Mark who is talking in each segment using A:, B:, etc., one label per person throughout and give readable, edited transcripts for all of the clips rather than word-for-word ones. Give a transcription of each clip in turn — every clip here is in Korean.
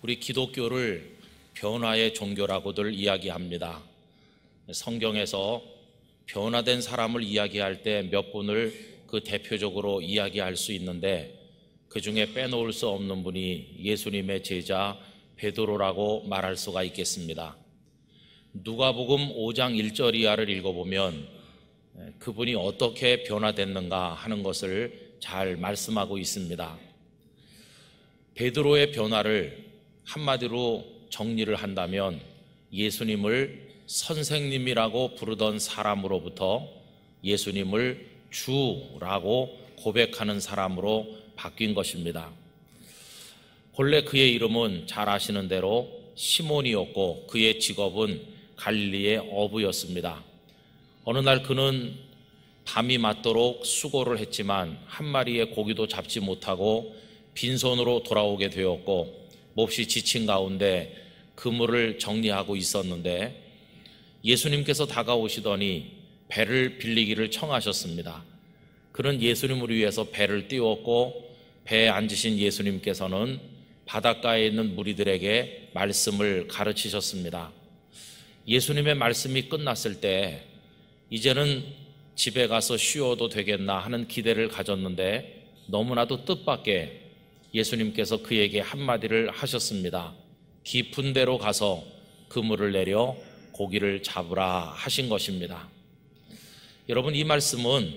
A: 우리 기독교를 변화의 종교라고들 이야기합니다. 성경에서 변화된 사람을 이야기할 때 몇 분을 그 대표적으로 이야기할 수 있는데, 그 중에 빼놓을 수 없는 분이 예수님의 제자 베드로라고 말할 수가 있겠습니다. 누가복음 5장 1절 이하를 읽어보면 그분이 어떻게 변화됐는가 하는 것을 잘 말씀하고 있습니다. 베드로의 변화를 한마디로 정리를 한다면 예수님을 선생님이라고 부르던 사람으로부터 예수님을 주라고 고백하는 사람으로 바뀐 것입니다. 본래 그의 이름은 잘 아시는 대로 시몬이었고 그의 직업은 갈릴리의 어부였습니다. 어느 날 그는 밤이 맞도록 수고를 했지만 한 마리의 고기도 잡지 못하고 빈손으로 돌아오게 되었고, 몹시 지친 가운데 그물을 정리하고 있었는데 예수님께서 다가오시더니 배를 빌리기를 청하셨습니다. 그는 예수님을 위해서 배를 띄웠고, 배에 앉으신 예수님께서는 바닷가에 있는 무리들에게 말씀을 가르치셨습니다. 예수님의 말씀이 끝났을 때 이제는 집에 가서 쉬어도 되겠나 하는 기대를 가졌는데, 너무나도 뜻밖의 예수님께서 그에게 한마디를 하셨습니다. 깊은 데로 가서 그물을 내려 고기를 잡으라 하신 것입니다. 여러분, 이 말씀은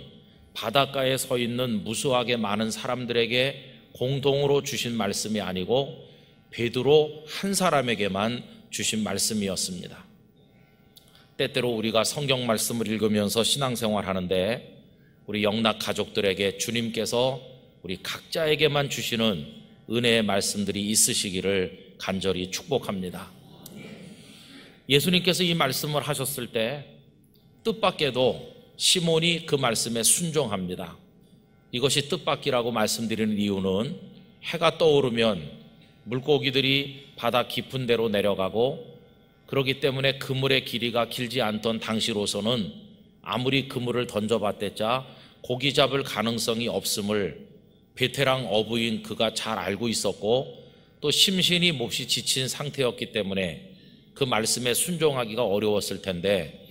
A: 바닷가에 서 있는 무수하게 많은 사람들에게 공동으로 주신 말씀이 아니고 베드로 한 사람에게만 주신 말씀이었습니다. 때때로 우리가 성경 말씀을 읽으면서 신앙생활 하는데 우리 영락 가족들에게 주님께서 우리 각자에게만 주시는 은혜의 말씀들이 있으시기를 간절히 축복합니다. 예수님께서 이 말씀을 하셨을 때 뜻밖에도 시몬이 그 말씀에 순종합니다. 이것이 뜻밖이라고 말씀드리는 이유는 해가 떠오르면 물고기들이 바다 깊은 데로 내려가고, 그렇기 때문에 그물의 길이가 길지 않던 당시로서는 아무리 그물을 던져봤댔자 고기 잡을 가능성이 없음을 베테랑 어부인 그가 잘 알고 있었고, 또 심신이 몹시 지친 상태였기 때문에 그 말씀에 순종하기가 어려웠을 텐데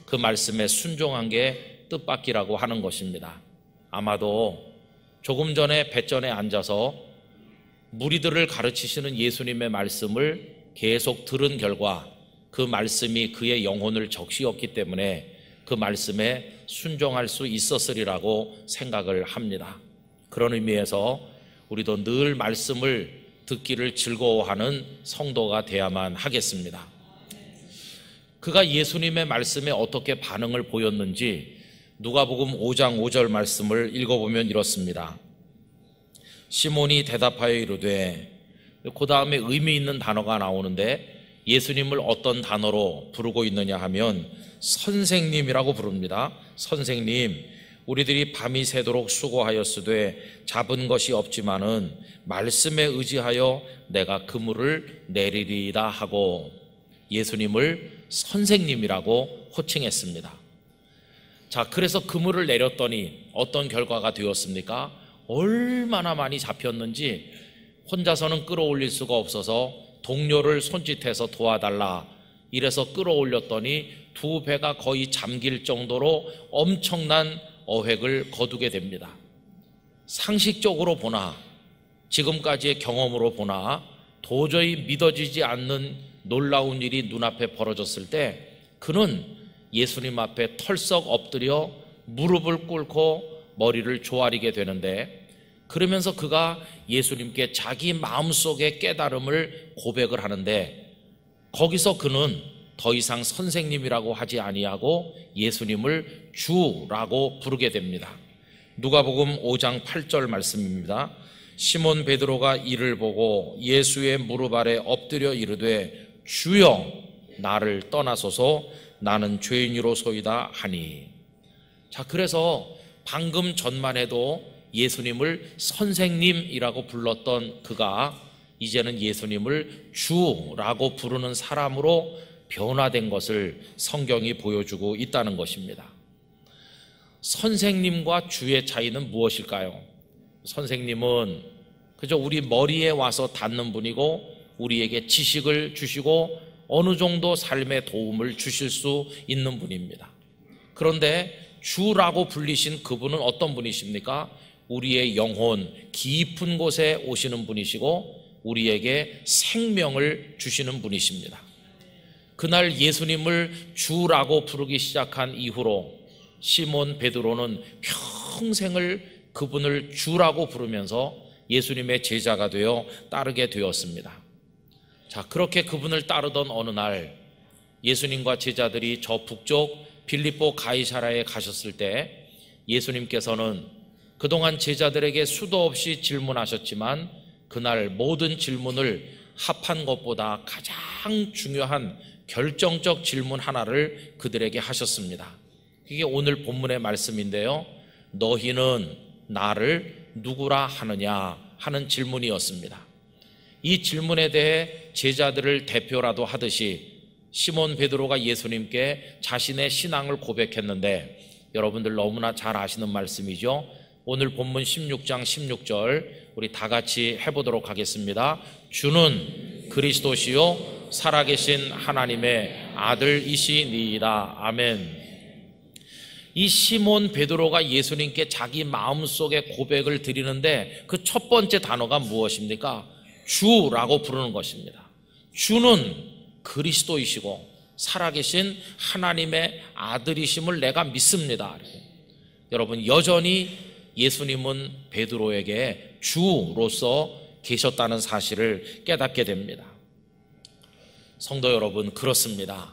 A: 그 말씀에 순종한 게 뜻밖이라고 하는 것입니다. 아마도 조금 전에 뱃전에 앉아서 무리들을 가르치시는 예수님의 말씀을 계속 들은 결과 그 말씀이 그의 영혼을 적시었기 때문에 그 말씀에 순종할 수 있었으리라고 생각을 합니다. 그런 의미에서 우리도 늘 말씀을 듣기를 즐거워하는 성도가 되어야만 하겠습니다. 그가 예수님의 말씀에 어떻게 반응을 보였는지 누가복음 5장 5절 말씀을 읽어보면 이렇습니다. 시몬이 대답하여 이르되, 그 다음에 의미 있는 단어가 나오는데 예수님을 어떤 단어로 부르고 있느냐 하면 선생님이라고 부릅니다. 선생님, 우리들이 밤이 새도록 수고하였으되 잡은 것이 없지만은 말씀에 의지하여 내가 그물을 내리리다 하고 예수님을 선생님이라고 호칭했습니다. 자, 그래서 그물을 내렸더니 어떤 결과가 되었습니까? 얼마나 많이 잡혔는지 혼자서는 끌어올릴 수가 없어서 동료를 손짓해서 도와달라 이래서 끌어올렸더니 두 배가 거의 잠길 정도로 엄청난 어획을 거두게 됩니다. 상식적으로 보나 지금까지의 경험으로 보나 도저히 믿어지지 않는 놀라운 일이 눈앞에 벌어졌을 때 그는 예수님 앞에 털썩 엎드려 무릎을 꿇고 머리를 조아리게 되는데, 그러면서 그가 예수님께 자기 마음속의 깨달음을 고백을 하는데, 거기서 그는 더 이상 선생님이라고 하지 아니하고 예수님을 주라고 부르게 됩니다. 누가복음 5장 8절 말씀입니다. 시몬 베드로가 이를 보고 예수의 무릎 아래 엎드려 이르되 주여 나를 떠나소서 나는 죄인이로소이다 하니. 자, 그래서 방금 전만 해도 예수님을 선생님이라고 불렀던 그가 이제는 예수님을 주라고 부르는 사람으로 변화된 것을 성경이 보여주고 있다는 것입니다. 선생님과 주의 차이는 무엇일까요? 선생님은 그저 우리 머리에 와서 닿는 분이고 우리에게 지식을 주시고 어느 정도 삶의 도움을 주실 수 있는 분입니다. 그런데 주라고 불리신 그분은 어떤 분이십니까? 우리의 영혼 깊은 곳에 오시는 분이시고 우리에게 생명을 주시는 분이십니다. 그날 예수님을 주라고 부르기 시작한 이후로 시몬 베드로는 평생을 그분을 주라고 부르면서 예수님의 제자가 되어 따르게 되었습니다. 자, 그렇게 그분을 따르던 어느 날 예수님과 제자들이 저 북쪽 빌립보 가이사라에 가셨을 때 예수님께서는 그동안 제자들에게 수도 없이 질문하셨지만 그날 모든 질문을 합한 것보다 가장 중요한 결정적 질문 하나를 그들에게 하셨습니다. 이게 오늘 본문의 말씀인데요. 너희는 나를 누구라 하느냐 하는 질문이었습니다. 이 질문에 대해 제자들을 대표라도 하듯이 시몬 베드로가 예수님께 자신의 신앙을 고백했는데 여러분들 너무나 잘 아시는 말씀이죠. 오늘 본문 16장 16절 우리 다 같이 해보도록 하겠습니다. 주는 그리스도시요 살아계신 하나님의 아들이시니이다. 아멘. 이 시몬 베드로가 예수님께 자기 마음속의 고백을 드리는데 그 첫 번째 단어가 무엇입니까? 주라고 부르는 것입니다. 주는 그리스도이시고 살아계신 하나님의 아들이심을 내가 믿습니다. 여러분, 여전히 예수님은 베드로에게 주로서 계셨다는 사실을 깨닫게 됩니다. 성도 여러분, 그렇습니다.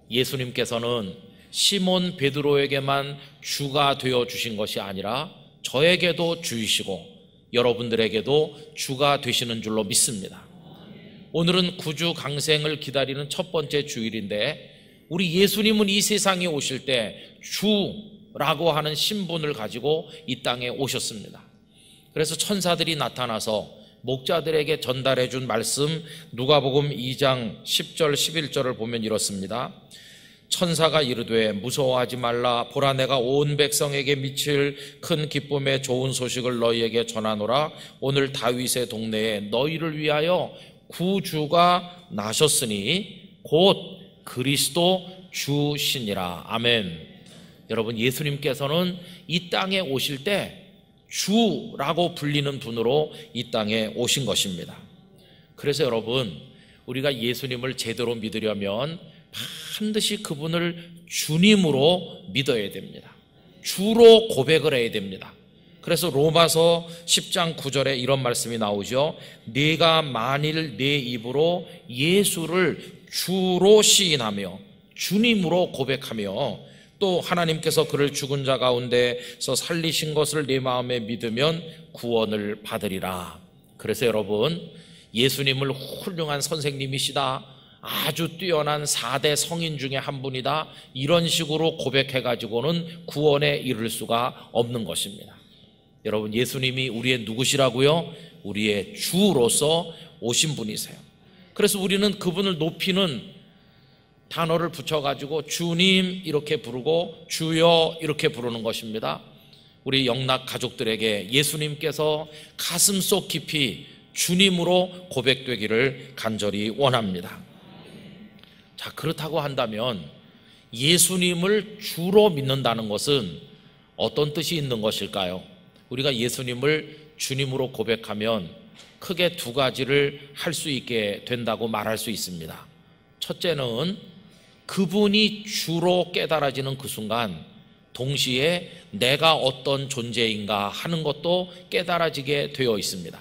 A: 예수님께서는 시몬 베드로에게만 주가 되어 주신 것이 아니라 저에게도 주이시고 여러분들에게도 주가 되시는 줄로 믿습니다. 오늘은 구주 강생을 기다리는 첫 번째 주일인데 우리 예수님은 이 세상에 오실 때 주라고 하는 신분을 가지고 이 땅에 오셨습니다. 그래서 천사들이 나타나서 목자들에게 전달해 준 말씀 누가복음 2장 10절 11절을 보면 이렇습니다. 천사가 이르되 무서워하지 말라. 보라, 내가 온 백성에게 미칠 큰 기쁨의 좋은 소식을 너희에게 전하노라. 오늘 다윗의 동네에 너희를 위하여 구주가 나셨으니 곧 그리스도 주시니라. 아멘. 여러분, 예수님께서는 이 땅에 오실 때 주라고 불리는 분으로 이 땅에 오신 것입니다. 그래서 여러분, 우리가 예수님을 제대로 믿으려면 반드시 그분을 주님으로 믿어야 됩니다. 주로 고백을 해야 됩니다. 그래서 로마서 10장 9절에 이런 말씀이 나오죠. 네가 만일 네 입으로 예수를 주로 시인하며 주님으로 고백하며 또 하나님께서 그를 죽은 자 가운데서 살리신 것을 네 마음에 믿으면 구원을 받으리라. 그래서 여러분, 예수님을 훌륭한 선생님이시다, 아주 뛰어난 4대 성인 중에 한 분이다, 이런 식으로 고백해가지고는 구원에 이를 수가 없는 것입니다. 여러분, 예수님이 우리의 누구시라고요? 우리의 주로서 오신 분이세요. 그래서 우리는 그분을 높이는 단어를 붙여가지고 주님 이렇게 부르고 주여 이렇게 부르는 것입니다. 우리 영락 가족들에게 예수님께서 가슴속 깊이 주님으로 고백되기를 간절히 원합니다. 자, 그렇다고 한다면 예수님을 주로 믿는다는 것은 어떤 뜻이 있는 것일까요? 우리가 예수님을 주님으로 고백하면 크게 두 가지를 할 수 있게 된다고 말할 수 있습니다. 첫째는 그분이 주로 깨달아지는 그 순간 동시에 내가 어떤 존재인가 하는 것도 깨달아지게 되어 있습니다.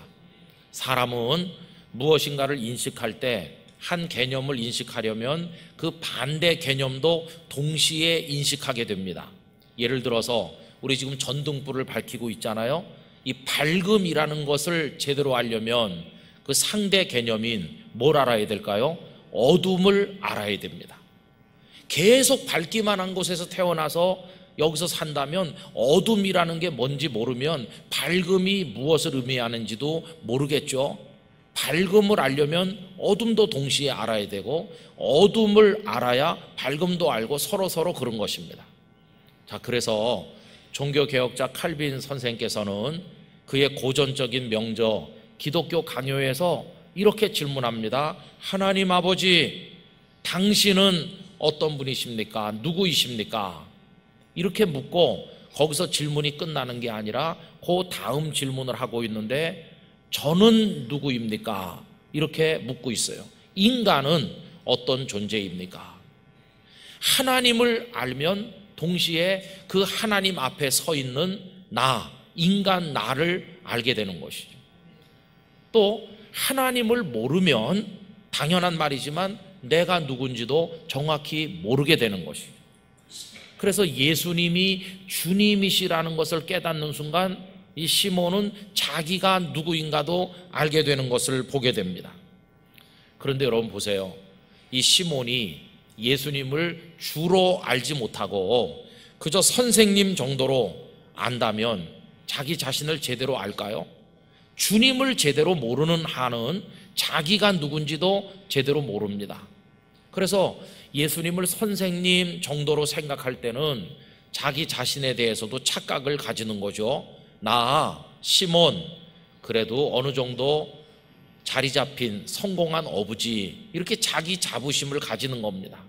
A: 사람은 무엇인가를 인식할 때 한 개념을 인식하려면 그 반대 개념도 동시에 인식하게 됩니다. 예를 들어서 우리 지금 전등불을 밝히고 있잖아요. 이 밝음이라는 것을 제대로 알려면 그 상대 개념인 뭘 알아야 될까요? 어둠을 알아야 됩니다. 계속 밝기만 한 곳에서 태어나서 여기서 산다면 어둠이라는 게 뭔지 모르면 밝음이 무엇을 의미하는지도 모르겠죠. 밝음을 알려면 어둠도 동시에 알아야 되고 어둠을 알아야 밝음도 알고 서로 그런 것입니다. 자, 그래서 종교개혁자 칼빈 선생께서는 그의 고전적인 명저 기독교 강요에서 이렇게 질문합니다. 하나님 아버지, 당신은 어떤 분이십니까? 누구이십니까? 이렇게 묻고 거기서 질문이 끝나는 게 아니라 그 다음 질문을 하고 있는데, 저는 누구입니까? 이렇게 묻고 있어요. 인간은 어떤 존재입니까? 하나님을 알면 동시에 그 하나님 앞에 서 있는 나, 인간 나를 알게 되는 것이죠. 또 하나님을 모르면 당연한 말이지만 내가 누군지도 정확히 모르게 되는 것이죠. 그래서 예수님이 주님이시라는 것을 깨닫는 순간 이 시몬은 자기가 누구인가도 알게 되는 것을 보게 됩니다. 그런데 여러분 보세요. 이 시몬이 예수님을 주로 알지 못하고 그저 선생님 정도로 안다면 자기 자신을 제대로 알까요? 주님을 제대로 모르는 한은 자기가 누군지도 제대로 모릅니다. 그래서 예수님을 선생님 정도로 생각할 때는 자기 자신에 대해서도 착각을 가지는 거죠. 나 시몬 그래도 어느 정도 자리 잡힌 성공한 어부지, 이렇게 자기 자부심을 가지는 겁니다.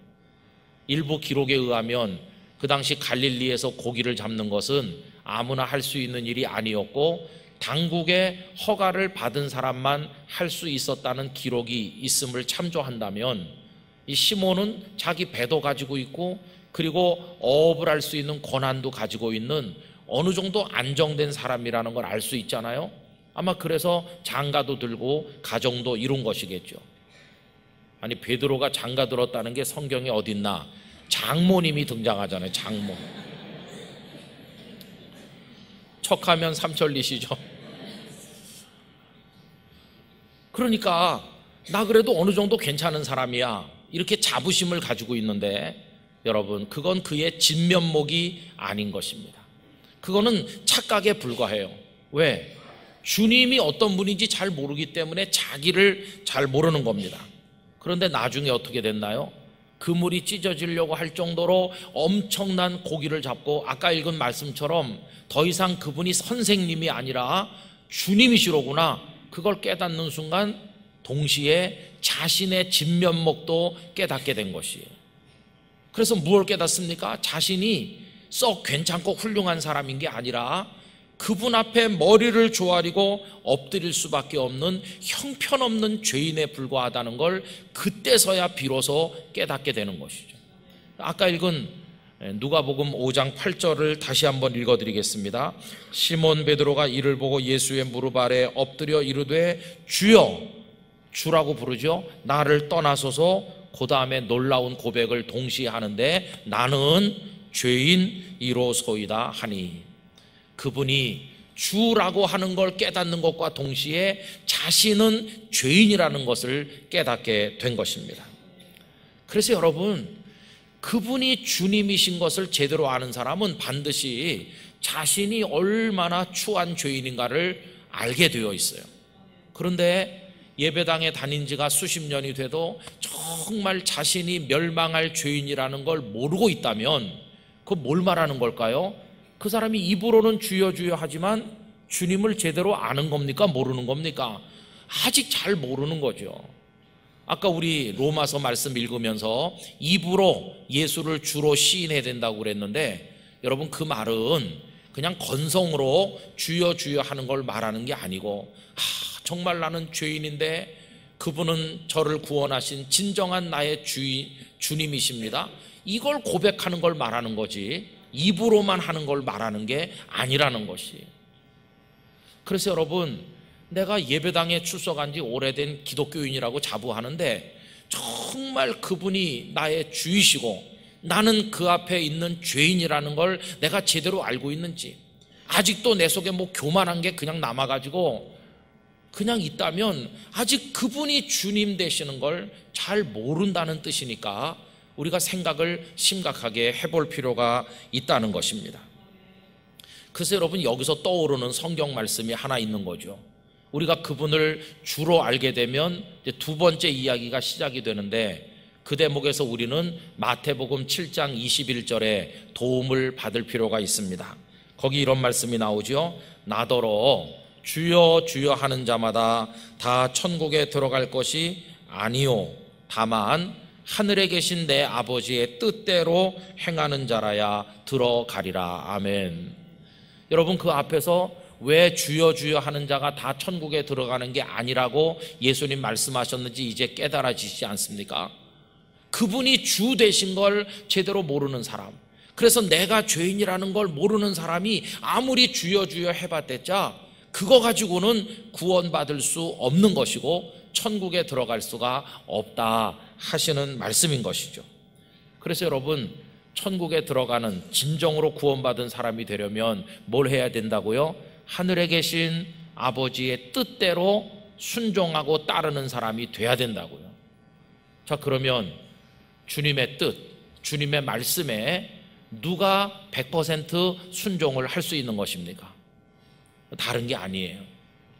A: 일부 기록에 의하면 그 당시 갈릴리에서 고기를 잡는 것은 아무나 할 수 있는 일이 아니었고 당국의 허가를 받은 사람만 할 수 있었다는 기록이 있음을 참조한다면 이 시몬은 자기 배도 가지고 있고 그리고 어업을 할 수 있는 권한도 가지고 있는 어느 정도 안정된 사람이라는 걸 알 수 있잖아요. 아마 그래서 장가도 들고 가정도 이룬 것이겠죠. 아니 베드로가 장가 들었다는 게 성경에 어딨나? 장모님이 등장하잖아요. 장모. 척하면 삼천리시죠. 그러니까 나 그래도 어느 정도 괜찮은 사람이야, 이렇게 자부심을 가지고 있는데 여러분, 그건 그의 진면목이 아닌 것입니다. 그거는 착각에 불과해요. 왜? 주님이 어떤 분인지 잘 모르기 때문에 자기를 잘 모르는 겁니다. 그런데 나중에 어떻게 됐나요? 그물이 찢어지려고 할 정도로 엄청난 고기를 잡고 아까 읽은 말씀처럼 더 이상 그분이 선생님이 아니라 주님이시로구나, 그걸 깨닫는 순간 동시에 자신의 진면목도 깨닫게 된 것이에요. 그래서 무엇을 깨닫습니까? 자신이 썩 괜찮고 훌륭한 사람인 게 아니라 그분 앞에 머리를 조아리고 엎드릴 수밖에 없는 형편없는 죄인에 불과하다는 걸 그때서야 비로소 깨닫게 되는 것이죠. 아까 읽은 누가복음 5장 8절을 다시 한번 읽어드리겠습니다. 시몬 베드로가 이를 보고 예수의 무릎 아래 엎드려 이르되 주여, 주라고 부르죠. 나를 떠나소서. 그 다음에 놀라운 고백을 동시에 하는데 나는 죄인이로소이다 하니, 그분이 주라고 하는 걸 깨닫는 것과 동시에 자신은 죄인이라는 것을 깨닫게 된 것입니다. 그래서 여러분, 그분이 주님이신 것을 제대로 아는 사람은 반드시 자신이 얼마나 추한 죄인인가를 알게 되어 있어요. 그런데 예배당에 다닌 지가 수십 년이 돼도 정말 자신이 멸망할 죄인이라는 걸 모르고 있다면 그거 뭘 말하는 걸까요? 그 사람이 입으로는 주여 주여 하지만 주님을 제대로 아는 겁니까? 모르는 겁니까? 아직 잘 모르는 거죠. 아까 우리 로마서 말씀 읽으면서 입으로 예수를 주로 시인해야 된다고 그랬는데 여러분, 그 말은 그냥 건성으로 주여 주여 하는 걸 말하는 게 아니고, 정말 나는 죄인인데 그분은 저를 구원하신 진정한 나의 주님이십니다, 이걸 고백하는 걸 말하는 거지 입으로만 하는 걸 말하는 게 아니라는 것이. 그래서 여러분, 내가 예배당에 출석한 지 오래된 기독교인이라고 자부하는데 정말 그분이 나의 주이시고 나는 그 앞에 있는 죄인이라는 걸 내가 제대로 알고 있는지, 아직도 내 속에 뭐 교만한 게 그냥 남아가지고 그냥 있다면 아직 그분이 주님 되시는 걸 잘 모른다는 뜻이니까 우리가 생각을 심각하게 해볼 필요가 있다는 것입니다. 그래서 여러분, 여기서 떠오르는 성경 말씀이 하나 있는 거죠. 우리가 그분을 주로 알게 되면 이제 두 번째 이야기가 시작이 되는데, 그 대목에서 우리는 마태복음 7장 21절에 도움을 받을 필요가 있습니다. 거기 이런 말씀이 나오죠. 나더러 주여 주여 하는 자마다 다 천국에 들어갈 것이 아니요 다만 하늘에 계신 내 아버지의 뜻대로 행하는 자라야 들어가리라. 아멘. 여러분, 그 앞에서 왜 주여 주여 하는 자가 다 천국에 들어가는 게 아니라고 예수님 말씀하셨는지 이제 깨달아지지 않습니까? 그분이 주 되신 걸 제대로 모르는 사람, 그래서 내가 죄인이라는 걸 모르는 사람이 아무리 주여 주여 해봤댔자 그거 가지고는 구원받을 수 없는 것이고 천국에 들어갈 수가 없다 하시는 말씀인 것이죠. 그래서 여러분, 천국에 들어가는 진정으로 구원받은 사람이 되려면 뭘 해야 된다고요? 하늘에 계신 아버지의 뜻대로 순종하고 따르는 사람이 돼야 된다고요. 자, 그러면 주님의 뜻, 주님의 말씀에 누가 100% 순종을 할 수 있는 것입니까? 다른 게 아니에요.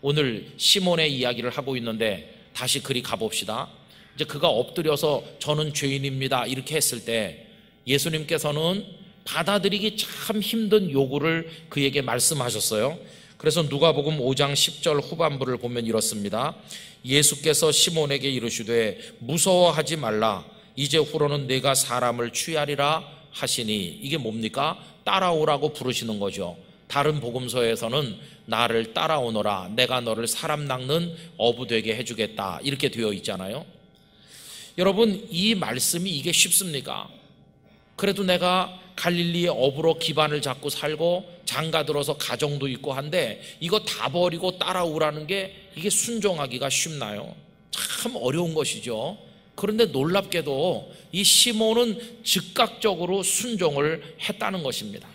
A: 오늘 시몬의 이야기를 하고 있는데 다시 그리 가봅시다. 이제 그가 엎드려서 저는 죄인입니다 이렇게 했을 때 예수님께서는 받아들이기 참 힘든 요구를 그에게 말씀하셨어요. 그래서 누가복음 5장 10절 후반부를 보면 이렇습니다. 예수께서 시몬에게 이르시되 무서워하지 말라. 이제 후로는 내가 사람을 취하리라 하시니, 이게 뭡니까? 따라오라고 부르시는 거죠. 다른 복음서에서는 나를 따라오너라, 내가 너를 사람 낚는 어부 되게 해주겠다 이렇게 되어 있잖아요. 여러분, 이 말씀이 이게 쉽습니까? 그래도 내가 갈릴리의 어부로 기반을 잡고 살고 장가 들어서 가정도 있고 한데 이거 다 버리고 따라오라는 게 이게 순종하기가 쉽나요? 참 어려운 것이죠. 그런데 놀랍게도 이 시몬은 즉각적으로 순종을 했다는 것입니다.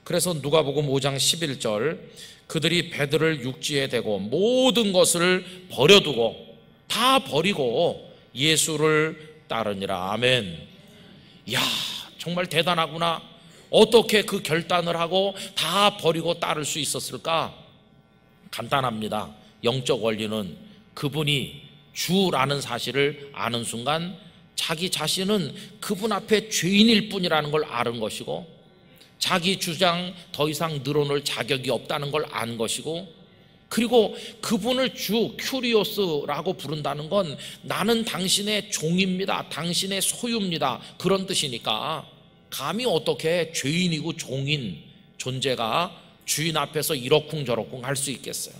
A: 그래서 누가복음 5장 11절 그들이 배들을 육지에 대고 모든 것을 버려두고 다 버리고 예수를 따르니라. 아멘. 이야, 정말 대단하구나. 어떻게 그 결단을 하고 다 버리고 따를 수 있었을까? 간단합니다. 영적 원리는 그분이 주라는 사실을 아는 순간 자기 자신은 그분 앞에 죄인일 뿐이라는 걸 아는 것이고, 자기 주장 더 이상 늘어놓을 자격이 없다는 걸 아는 것이고, 그리고 그분을 주 큐리오스라고 부른다는 건 나는 당신의 종입니다, 당신의 소유입니다, 그런 뜻이니까 감히 어떻게 죄인이고 종인 존재가 주인 앞에서 이러쿵저러쿵 할 수 있겠어요?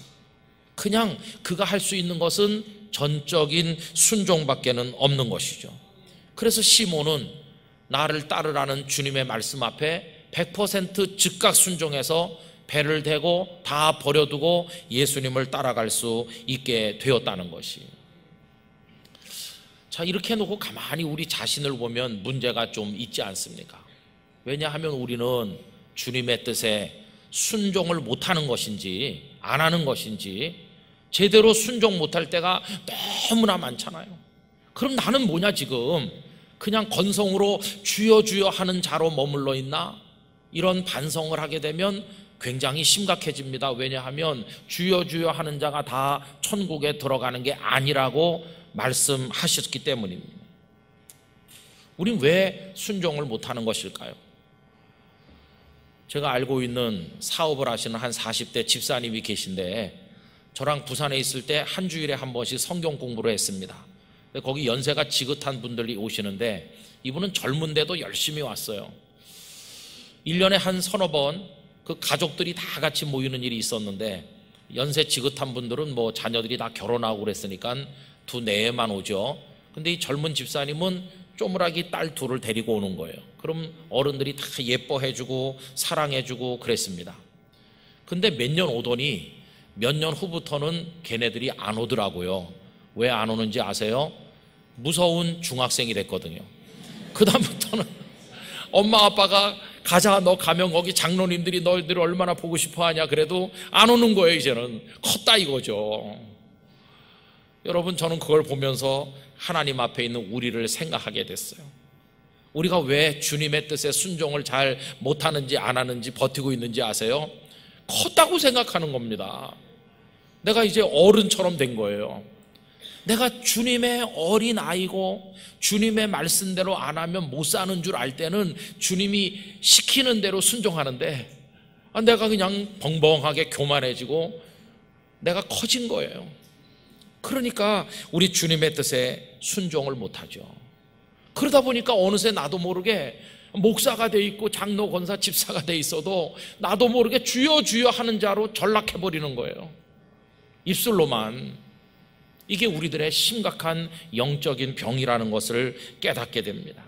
A: 그냥 그가 할 수 있는 것은 전적인 순종밖에는 없는 것이죠. 그래서 시몬은 나를 따르라는 주님의 말씀 앞에 100% 즉각 순종해서 배를 대고 다 버려두고 예수님을 따라갈 수 있게 되었다는 것이. 자, 이렇게 놓고 가만히 우리 자신을 보면 문제가 좀 있지 않습니까? 왜냐하면 우리는 주님의 뜻에 순종을 못하는 것인지 안 하는 것인지 제대로 순종 못할 때가 너무나 많잖아요. 그럼 나는 뭐냐, 지금 그냥 건성으로 주여 주여 하는 자로 머물러 있나? 이런 반성을 하게 되면 굉장히 심각해집니다. 왜냐하면 주여 주여 하는 자가 다 천국에 들어가는 게 아니라고 말씀하셨기 때문입니다. 우린 왜 순종을 못하는 것일까요? 제가 알고 있는 사업을 하시는 한 40대 집사님이 계신데 저랑 부산에 있을 때 한 주일에 한 번씩 성경 공부를 했습니다. 거기 연세가 지긋한 분들이 오시는데 이분은 젊은데도 열심히 왔어요. 1년에 한 서너 번 그 가족들이 다 같이 모이는 일이 있었는데 연세 지긋한 분들은 뭐 자녀들이 다 결혼하고 그랬으니까 두 네만 오죠. 근데 이 젊은 집사님은 쪼무라기 딸 둘을 데리고 오는 거예요. 그럼 어른들이 다 예뻐해주고 사랑해주고 그랬습니다. 근데 몇 년 오더니 몇 년 후부터는 걔네들이 안 오더라고요. 왜 안 오는지 아세요? 무서운 중학생이 됐거든요. 그 다음부터는 엄마 아빠가 가자, 너 가면 거기 장로님들이 너희들 얼마나 보고 싶어 하냐 그래도 안 오는 거예요. 이제는 컸다 이거죠. 여러분, 저는 그걸 보면서 하나님 앞에 있는 우리를 생각하게 됐어요. 우리가 왜 주님의 뜻에 순종을 잘 못하는지 안 하는지 버티고 있는지 아세요? 컸다고 생각하는 겁니다. 내가 이제 어른처럼 된 거예요. 내가 주님의 어린 아이고 주님의 말씀대로 안 하면 못 사는 줄 알 때는 주님이 시키는 대로 순종하는데 내가 그냥 벙벙하게 교만해지고
B: 내가 커진 거예요. 그러니까 우리 주님의 뜻에 순종을 못하죠. 그러다 보니까 어느새 나도 모르게 목사가 돼 있고 장로, 권사, 집사가 돼 있어도 나도 모르게 주여 주여 하는 자로 전락해버리는 거예요. 입술로만. 이게 우리들의 심각한 영적인 병이라는 것을 깨닫게 됩니다.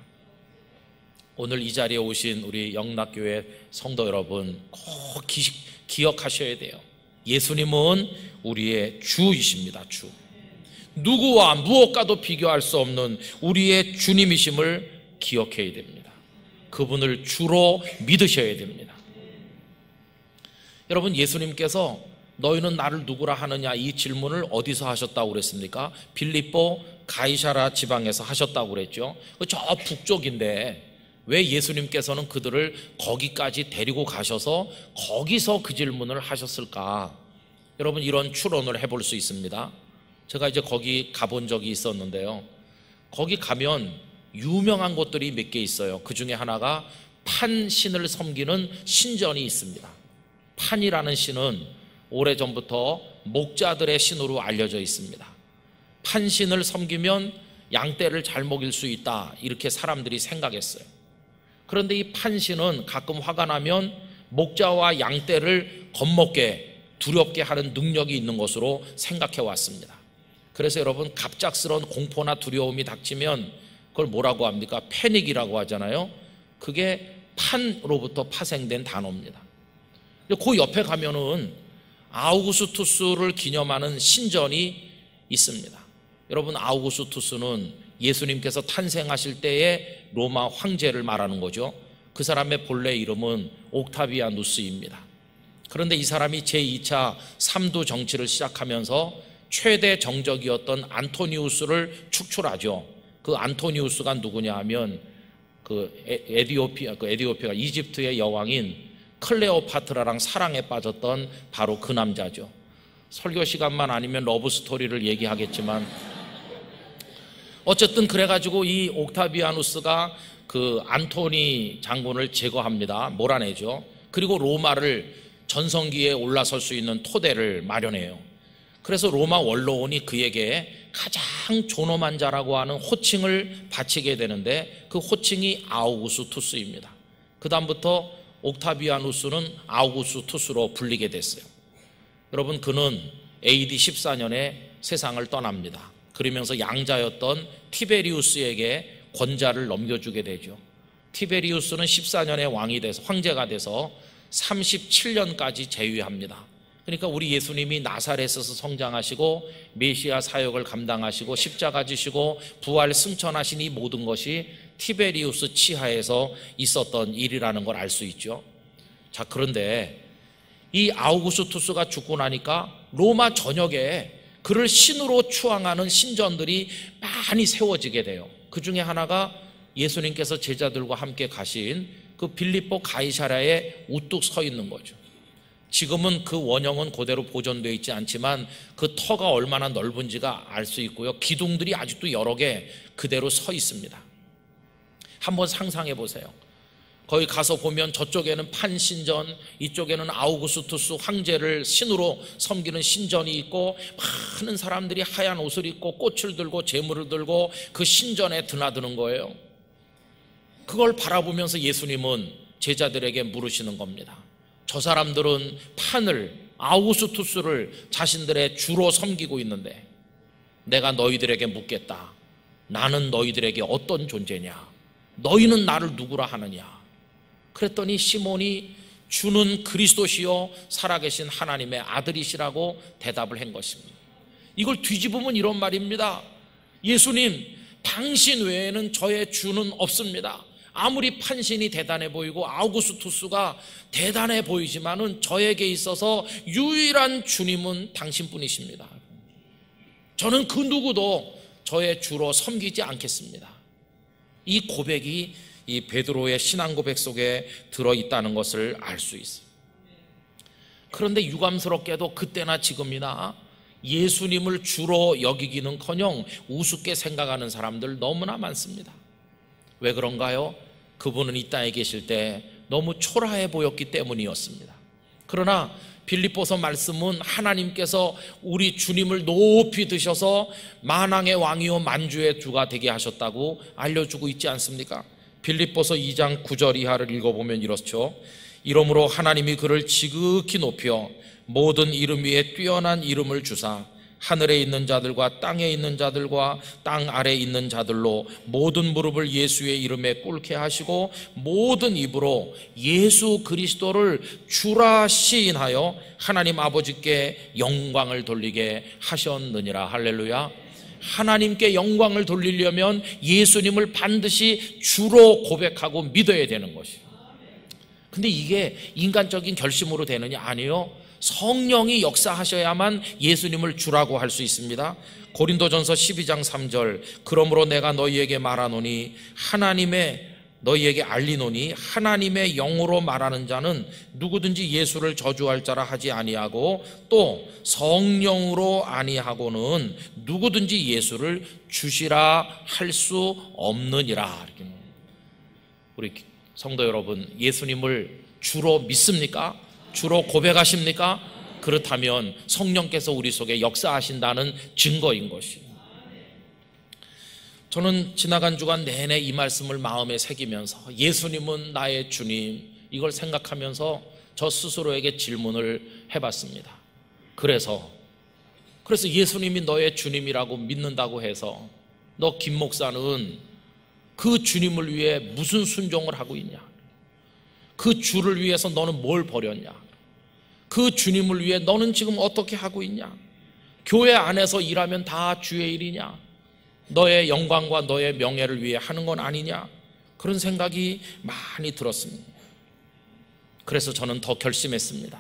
B: 오늘 이 자리에 오신 우리 영락교회 성도 여러분, 꼭 기억하셔야 돼요. 예수님은 우리의 주이십니다. 주. 누구와 무엇과도 비교할 수 없는 우리의 주님이심을 기억해야 됩니다. 그분을 주로 믿으셔야 됩니다. 여러분, 예수님께서 너희는 나를 누구라 하느냐 이 질문을 어디서 하셨다고 그랬습니까? 빌립보 가이사랴 지방에서 하셨다고 그랬죠. 저 북쪽인데 왜 예수님께서는 그들을 거기까지 데리고 가셔서 거기서 그 질문을 하셨을까? 여러분, 이런 추론을 해볼 수 있습니다. 제가 이제 거기 가본 적이 있었는데요, 거기 가면 유명한 곳들이 몇 개 있어요. 그 중에 하나가 판신을 섬기는 신전이 있습니다. 판이라는 신은 오래전부터 목자들의 신으로 알려져 있습니다. 판신을 섬기면 양떼를 잘 먹일 수 있다, 이렇게 사람들이 생각했어요. 그런데 이 판신은 가끔 화가 나면 목자와 양떼를 겁먹게, 두렵게 하는 능력이 있는 것으로 생각해 왔습니다. 그래서 여러분, 갑작스러운 공포나 두려움이 닥치면 그걸 뭐라고 합니까? 패닉이라고 하잖아요. 그게 판으로부터 파생된 단어입니다. 그 옆에 가면은 아우구스투스를 기념하는 신전이 있습니다. 여러분, 아우구스투스는 예수님께서 탄생하실 때의 로마 황제를 말하는 거죠. 그 사람의 본래 이름은 옥타비아누스입니다. 그런데 이 사람이 제2차 삼두 정치를 시작하면서 최대 정적이었던 안토니우스를 축출하죠. 그 안토니우스가 누구냐 하면 에디오피아가 이집트의 여왕인 클레오파트라랑 사랑에 빠졌던 바로 그 남자죠. 설교 시간만 아니면 러브 스토리를 얘기하겠지만, 어쨌든 그래가지고 이 옥타비아누스가 그 안토니 장군을 제거합니다. 몰아내죠. 그리고 로마를 전성기에 올라설 수 있는 토대를 마련해요. 그래서 로마 원로원이 그에게 가장 존엄한 자라고 하는 호칭을 바치게 되는데, 그 호칭이 아우구스투스입니다. 그 다음부터 옥타비아누스는 아우구스투스로 불리게 됐어요. 여러분, 그는 AD 14년에 세상을 떠납니다. 그러면서 양자였던 티베리우스에게 권자를 넘겨주게 되죠. 티베리우스는 14년에 왕이 돼서, 황제가 돼서 37년까지 재위합니다. 그러니까 우리 예수님이 나사렛에서 성장하시고 메시아 사역을 감당하시고 십자가 지시고 부활 승천하신 이 모든 것이 티베리우스 치하에서 있었던 일이라는 걸 알 수 있죠. 자, 그런데 이 아우구스투스가 죽고 나니까 로마 전역에 그를 신으로 추앙하는 신전들이 많이 세워지게 돼요. 그 중에 하나가 예수님께서 제자들과 함께 가신 그 빌립보 가이사랴에 우뚝 서 있는 거죠. 지금은 그 원형은 그대로 보존되어 있지 않지만 그 터가 얼마나 넓은지가 알 수 있고요. 기둥들이 아직도 여러 개 그대로 서 있습니다. 한번 상상해 보세요. 거기 가서 보면 저쪽에는 판신전, 이쪽에는 아우구스투스 황제를 신으로 섬기는 신전이 있고, 많은 사람들이 하얀 옷을 입고 꽃을 들고 제물을 들고 그 신전에 드나드는 거예요. 그걸 바라보면서 예수님은 제자들에게 물으시는 겁니다. 저 사람들은 판을, 아우구스투스를 자신들의 주로 섬기고 있는데 내가 너희들에게 묻겠다. 나는 너희들에게 어떤 존재냐? 너희는 나를 누구라 하느냐? 그랬더니 시몬이 주는 그리스도시요 살아계신 하나님의 아들이시라고 대답을 한 것입니다. 이걸 뒤집으면 이런 말입니다. 예수님, 당신 외에는 저의 주는 없습니다. 아무리 판신이 대단해 보이고 아우구스투스가 대단해 보이지만은 저에게 있어서 유일한 주님은 당신뿐이십니다. 저는 그 누구도 저의 주로 섬기지 않겠습니다. 이 고백이 이 베드로의 신앙 고백 속에 들어있다는 것을 알 수 있어요. 그런데 유감스럽게도 그때나 지금이나 예수님을 주로 여기기는커녕 우습게 생각하는 사람들 너무나 많습니다. 왜 그런가요? 그분은 이 땅에 계실 때 너무 초라해 보였기 때문이었습니다. 그러나 빌립보서 말씀은 하나님께서 우리 주님을 높이 드셔서 만왕의 왕이요 만주의 주가 되게 하셨다고 알려주고 있지 않습니까? 빌립보서 2장 9절 이하를 읽어보면 이렇죠. 이러므로 하나님이 그를 지극히 높여 모든 이름 위에 뛰어난 이름을 주사 하늘에 있는 자들과 땅에 있는 자들과 땅 아래에 있는 자들로 모든 무릎을 예수의 이름에 꿇게 하시고 모든 입으로 예수 그리스도를 주라 시인하여 하나님 아버지께 영광을 돌리게 하셨느니라. 할렐루야. 하나님께 영광을 돌리려면 예수님을 반드시 주로 고백하고 믿어야 되는 것이에요. 근데 이게 인간적인 결심으로 되느냐? 아니요. 성령이 역사하셔야만 예수님을 주라고 할 수 있습니다. 고린도전서 12장 3절 그러므로 내가 너희에게 말하노니 너희에게 알리노니 하나님의 영으로 말하는 자는 누구든지 예수를 저주할 자라 하지 아니하고 또 성령으로 아니하고는 누구든지 예수를 주시라 할 수 없느니라. 우리 성도 여러분, 예수님을 주로 믿습니까? 주로 고백하십니까? 그렇다면 성령께서 우리 속에 역사하신다는 증거인 것이에요. 저는 지나간 주간 내내 이 말씀을 마음에 새기면서 예수님은 나의 주님, 이걸 생각하면서 저 스스로에게 질문을 해봤습니다. 그래서 예수님이 너의 주님이라고 믿는다고 해서 너 김 목사는 그 주님을 위해 무슨 순종을 하고 있냐? 그 주를 위해서 너는 뭘 버렸냐? 그 주님을 위해 너는 지금 어떻게 하고 있냐? 교회 안에서 일하면 다 주의 일이냐? 너의 영광과 너의 명예를 위해 하는 건 아니냐? 그런 생각이 많이 들었습니다. 그래서 저는 더 결심했습니다.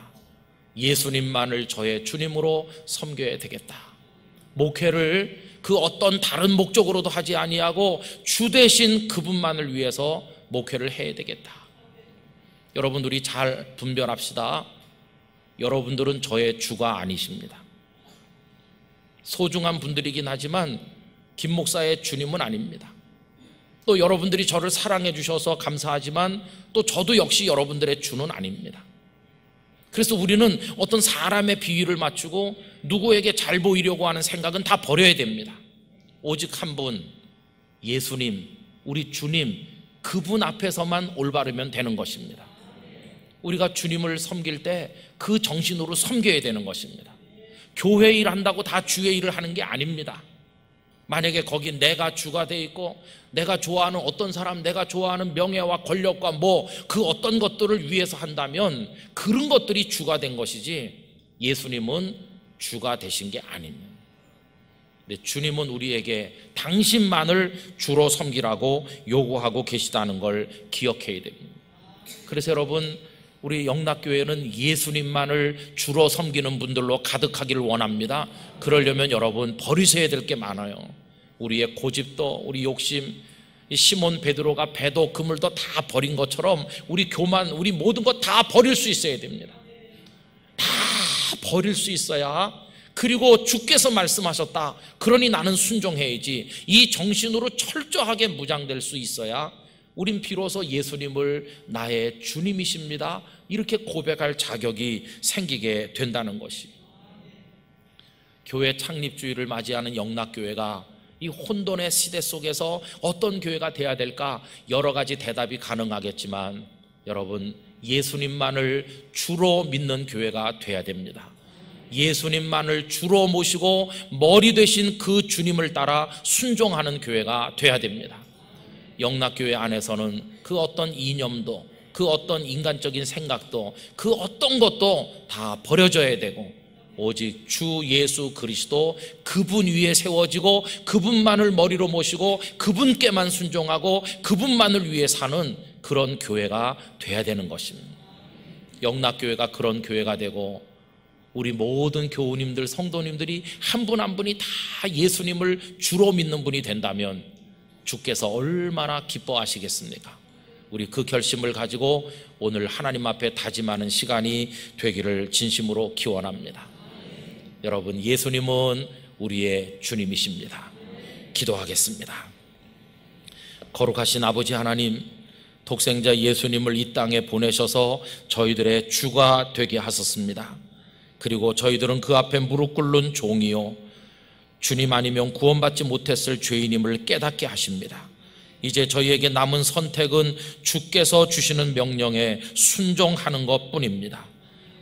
B: 예수님만을 저의 주님으로 섬겨야 되겠다. 목회를 그 어떤 다른 목적으로도 하지 아니하고 주 대신 그분만을 위해서 목회를 해야 되겠다. 여러분, 우리 잘 분별합시다. 여러분들은 저의 주가 아니십니다. 소중한 분들이긴 하지만 김 목사의 주님은 아닙니다. 또 여러분들이 저를 사랑해 주셔서 감사하지만 또 저도 역시 여러분들의 주는 아닙니다. 그래서 우리는 어떤 사람의 비위를 맞추고 누구에게 잘 보이려고 하는 생각은 다 버려야 됩니다. 오직 한 분, 예수님, 우리 주님, 그분 앞에서만 올바르면 되는 것입니다. 우리가 주님을 섬길 때 그 정신으로 섬겨야 되는 것입니다. 교회 일 한다고 다 주의 일을 하는 게 아닙니다. 만약에 거기 내가 주가 돼 있고 내가 좋아하는 어떤 사람, 내가 좋아하는 명예와 권력과 그 어떤 것들을 위해서 한다면 그런 것들이 주가 된 것이지 예수님은 주가 되신 게 아닙니다. 근데 주님은 우리에게 당신만을 주로 섬기라고 요구하고 계시다는 걸 기억해야 됩니다. 그래서 여러분, 우리 영락교회는 예수님만을 주로 섬기는 분들로 가득하기를 원합니다. 그러려면 여러분 버리셔야 될 게 많아요. 우리의 고집도, 우리 욕심, 시몬 베드로가 배도 그물도 다 버린 것처럼 우리 교만, 우리 모든 것 다 버릴 수 있어야 됩니다. 다 버릴 수 있어야, 그리고 주께서 말씀하셨다, 그러니 나는 순종해야지, 이 정신으로 철저하게 무장될 수 있어야 우린 비로소 예수님을 나의 주님이십니다, 이렇게 고백할 자격이 생기게 된다는 것이. 교회 창립주의를 맞이하는 영락교회가 이 혼돈의 시대 속에서 어떤 교회가 돼야 될까? 여러 가지 대답이 가능하겠지만 여러분, 예수님만을 주로 믿는 교회가 돼야 됩니다. 예수님만을 주로 모시고 머리 되신 그 주님을 따라 순종하는 교회가 돼야 됩니다. 영락교회 안에서는 그 어떤 이념도, 그 어떤 인간적인 생각도, 그 어떤 것도 다 버려져야 되고 오직 주 예수 그리스도, 그분 위에 세워지고 그분만을 머리로 모시고 그분께만 순종하고 그분만을 위해 사는 그런 교회가 돼야 되는 것입니다. 영락교회가 그런 교회가 되고 우리 모든 교우님들, 성도님들이 한 분 한 분이 다 예수님을 주로 믿는 분이 된다면 주께서 얼마나 기뻐하시겠습니까? 우리 그 결심을 가지고 오늘 하나님 앞에 다짐하는 시간이 되기를 진심으로 기원합니다. 여러분, 예수님은 우리의 주님이십니다. 기도하겠습니다. 거룩하신 아버지 하나님, 독생자 예수님을 이 땅에 보내셔서 저희들의 주가 되게 하셨습니다. 그리고 저희들은 그 앞에 무릎 꿇는 종이요, 주님 아니면 구원받지 못했을 죄인임을 깨닫게 하십니다. 이제 저희에게 남은 선택은 주께서 주시는 명령에 순종하는 것뿐입니다.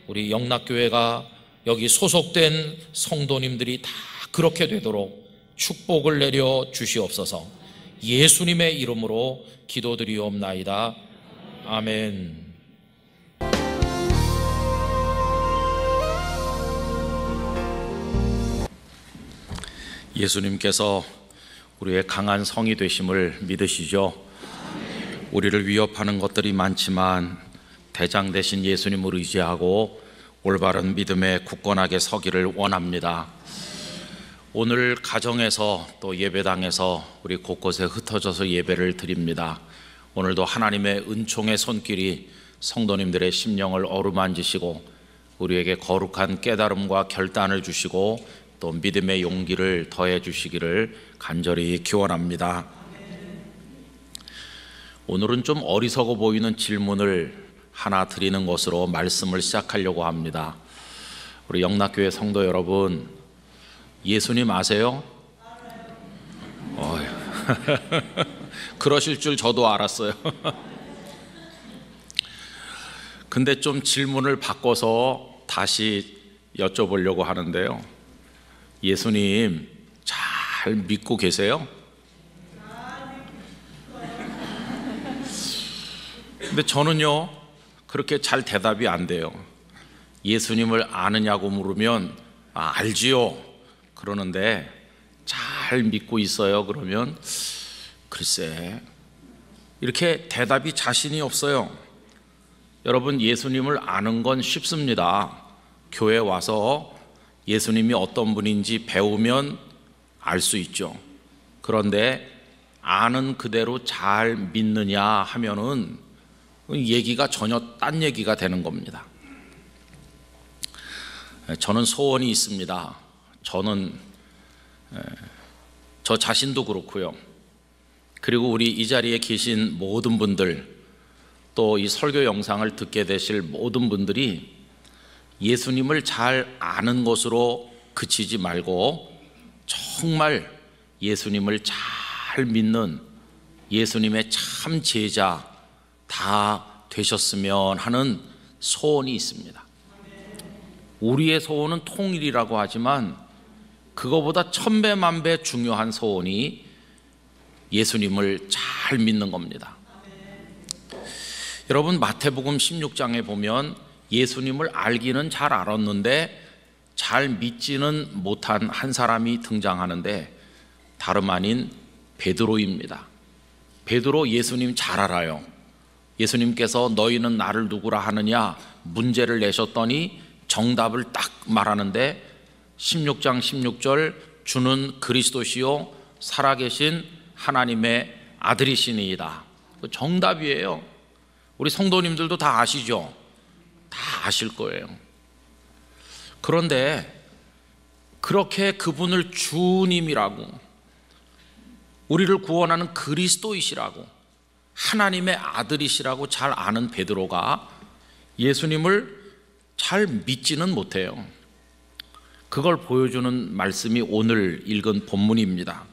B: 우리 영락교회가 여기 소속된 성도님들이 다 그렇게 되도록 축복을 내려 주시옵소서. 예수님의 이름으로 기도드리옵나이다. 아멘. 예수님께서 우리의 강한 성이 되심을 믿으시죠? 우리를 위협하는 것들이 많지만 대장 되신 예수님을 의지하고 올바른 믿음에 굳건하게 서기를 원합니다. 오늘 가정에서 또 예배당에서 우리 곳곳에 흩어져서 예배를 드립니다. 오늘도 하나님의 은총의 손길이 성도님들의 심령을 어루만지시고 우리에게 거룩한 깨달음과 결단을 주시고 또 믿음의 용기를 더해 주시기를 간절히 기원합니다. 오늘은 좀 어리석어 보이는 질문을 하나 드리는 것으로 말씀을 시작하려고 합니다. 우리 영락교회 성도 여러분, 예수님 아세요? 그러실 줄 저도 알았어요. 근데 좀 질문을 바꿔서 다시 여쭤보려고 하는데요. 예수님 잘 믿고 계세요? 근데 저는요, 그렇게 잘 대답이 안 돼요. 예수님을 아느냐고 물으면 알지요 그러는데 잘 믿고 있어요 그러면 글쎄, 이렇게 대답이 자신이 없어요. 여러분, 예수님을 아는 건 쉽습니다. 교회 와서 예수님이 어떤 분인지 배우면 알 수 있죠. 그런데 아는 그대로 잘 믿느냐 하면은 얘기가 전혀 딴 얘기가 되는 겁니다. 저는 소원이 있습니다. 저는 저 자신도 그렇고요. 그리고 우리 이 자리에 계신 모든 분들, 또 이 설교 영상을 듣게 되실 모든 분들이 예수님을 잘 아는 것으로 그치지 말고 정말 예수님을 잘 믿는 예수님의 참 제자 다 되셨으면 하는 소원이 있습니다. 우리의 소원은 통일이라고 하지만 그거보다 1000배 만배 중요한 소원이 예수님을 잘 믿는 겁니다. 여러분, 마태복음 16장에 보면 예수님을 알기는 잘 알았는데 잘 믿지는 못한 한 사람이 등장하는데 다름 아닌 베드로입니다. 베드로 예수님 잘 알아요. 예수님께서 너희는 나를 누구라 하느냐 문제를 내셨더니 정답을 딱 말하는데 16장 16절 주는 그리스도시요 살아계신 하나님의 아들이시니이다. 정답이에요. 우리 성도님들도 다 아시죠? 다 아실 거예요. 그런데 그렇게 그분을 주님이라고, 우리를 구원하는 그리스도이시라고, 하나님의 아들이시라고 잘 아는 베드로가 예수님을 잘 믿지는 못해요. 그걸 보여주는 말씀이 오늘 읽은 본문입니다.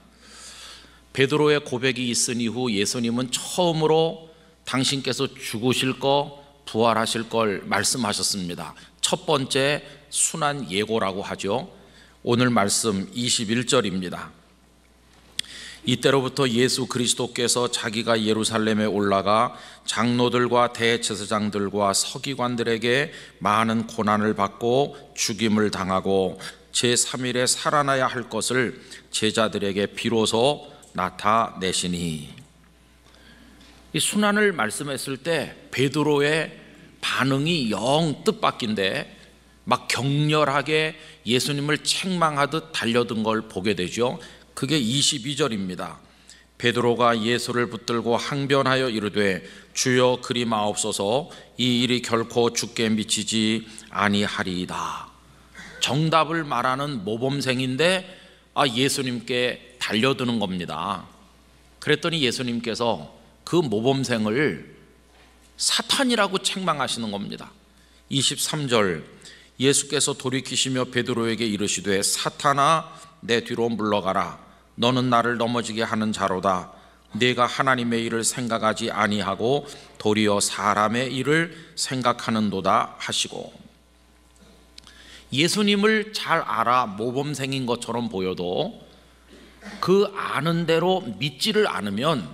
B: 베드로의 고백이 있은 이후 예수님은 처음으로 당신께서 죽으실 거, 부활하실 걸 말씀하셨습니다. 첫 번째 순환 예고라고 하죠. 오늘 말씀 21절입니다. 이때로부터 예수 그리스도께서 자기가 예루살렘에 올라가 장로들과 대제사장들과 서기관들에게 많은 고난을 받고 죽임을 당하고 제3일에 살아나야 할 것을 제자들에게 비로소 나타내시니. 이 순환을 말씀했을 때 베드로의 반응이 영 뜻밖인데 막 격렬하게 예수님을 책망하듯 달려든 걸 보게 되죠. 그게 22절입니다. 베드로가 예수를 붙들고 항변하여 이르되 주여 그리 마옵소서, 이 일이 결코 주께 미치지 아니하리이다. 정답을 말하는 모범생인데 예수님께 달려드는 겁니다. 그랬더니 예수님께서 그 모범생을 사탄이라고 책망하시는 겁니다. 23절, 예수께서 돌이키시며 베드로에게 이르시되 사탄아 내 뒤로 물러가라. 너는 나를 넘어지게 하는 자로다. 네가 하나님의 일을 생각하지 아니하고 도리어 사람의 일을 생각하는도다 하시고, 예수님을 잘 알아 모범생인 것처럼 보여도 그 아는 대로 믿지를 않으면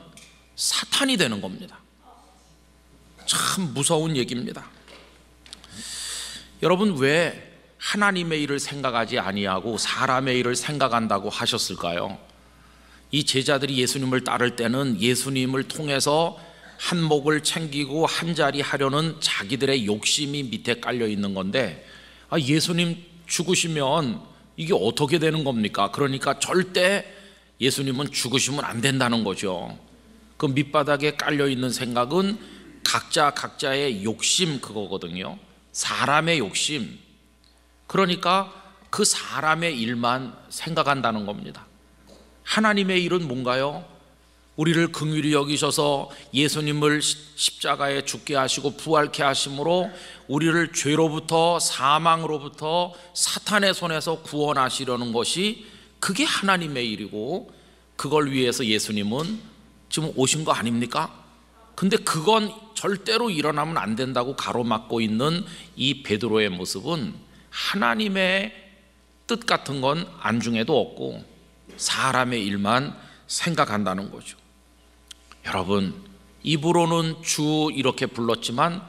B: 사탄이 되는 겁니다. 참 무서운 얘기입니다. 여러분, 왜 하나님의 일을 생각하지 아니하고 사람의 일을 생각한다고 하셨을까요? 이 제자들이 예수님을 따를 때는 예수님을 통해서 한 몫을 챙기고 한 자리 하려는 자기들의 욕심이 밑에 깔려 있는 건데, 예수님 죽으시면 이게 어떻게 되는 겁니까? 그러니까 절대 예수님은 죽으시면 안 된다는 거죠. 그 밑바닥에 깔려 있는 생각은 각자의 욕심, 그거거든요. 사람의 욕심. 그러니까 그 사람의 일만 생각한다는 겁니다. 하나님의 일은 뭔가요? 우리를 긍휼히 여기셔서 예수님을 십자가에 죽게 하시고 부활케 하심으로 우리를 죄로부터, 사망으로부터, 사탄의 손에서 구원하시려는 것이, 그게 하나님의 일이고, 그걸 위해서 예수님은 지금 오신 거 아닙니까? 근데 그건 절대로 일어나면 안 된다고 가로막고 있는 이 베드로의 모습은 하나님의 뜻 같은 건 안중에도 없고 사람의 일만 생각한다는 거죠. 여러분, 입으로는 주 이렇게 불렀지만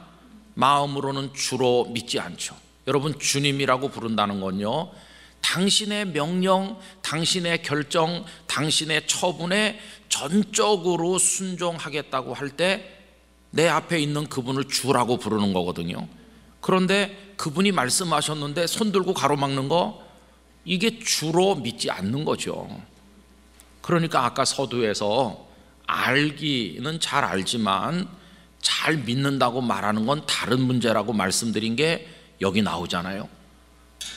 B: 마음으로는 주로 믿지 않죠. 여러분, 주님이라고 부른다는 건요, 당신의 명령, 당신의 결정, 당신의 처분에 전적으로 순종하겠다고 할 때 내 앞에 있는 그분을 주라고 부르는 거거든요. 그런데 그분이 말씀하셨는데 손 들고 가로막는 거, 이게 주로 믿지 않는 거죠. 그러니까 아까 서두에서 알기는 잘 알지만 잘 믿는다고 말하는 건 다른 문제라고 말씀드린 게 여기 나오잖아요.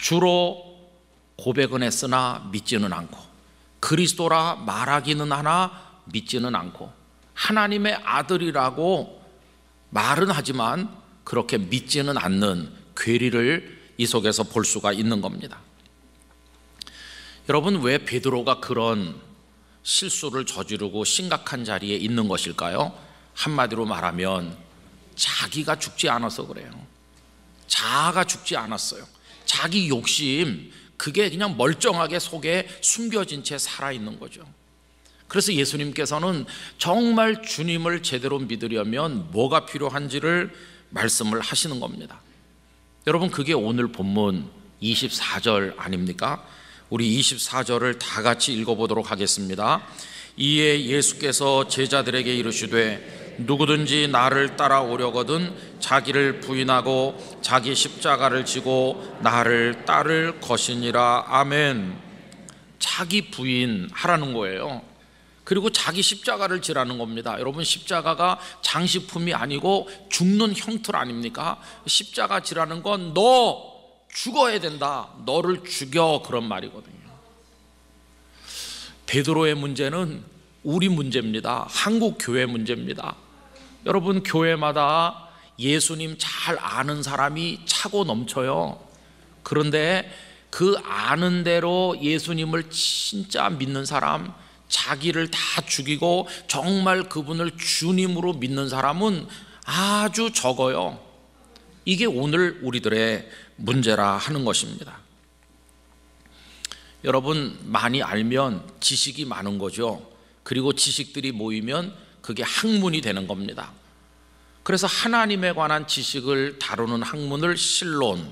B: 주로 고백은 했으나 믿지는 않고, 그리스도라 말하기는 하나 믿지는 않고, 하나님의 아들이라고 말은 하지만 그렇게 믿지는 않는 괴리를 이 속에서 볼 수가 있는 겁니다. 여러분, 왜 베드로가 그런 실수를 저지르고 심각한 자리에 있는 것일까요? 한마디로 말하면 자기가 죽지 않아서 그래요. 자아가 죽지 않았어요. 자기 욕심, 그게 그냥 멀쩡하게 속에 숨겨진 채 살아있는 거죠. 그래서 예수님께서는 정말 주님을 제대로 믿으려면 뭐가 필요한지를 말씀을 하시는 겁니다. 여러분, 그게 오늘 본문 24절 아닙니까? 우리 24절을 다 같이 읽어보도록 하겠습니다. 이에 예수께서 제자들에게 이르시되 누구든지 나를 따라오려거든 자기를 부인하고 자기 십자가를 지고 나를 따를 것이니라. 아멘. 자기 부인하라는 거예요. 그리고 자기 십자가를 지라는 겁니다. 여러분, 십자가가 장식품이 아니고 죽는 형틀 아닙니까? 십자가 지라는 건 너 죽어야 된다, 너를 죽여, 그런 말이거든요. 베드로의 문제는 우리 문제입니다. 한국 교회 문제입니다. 여러분, 교회마다 예수님 잘 아는 사람이 차고 넘쳐요. 그런데 그 아는 대로 예수님을 진짜 믿는 사람, 자기를 다 죽이고 정말 그분을 주님으로 믿는 사람은 아주 적어요. 이게 오늘 우리들의 문제라 하는 것입니다. 여러분, 많이 알면 지식이 많은 거죠. 그리고 지식들이 모이면 그게 학문이 되는 겁니다. 그래서 하나님에 관한 지식을 다루는 학문을 신론,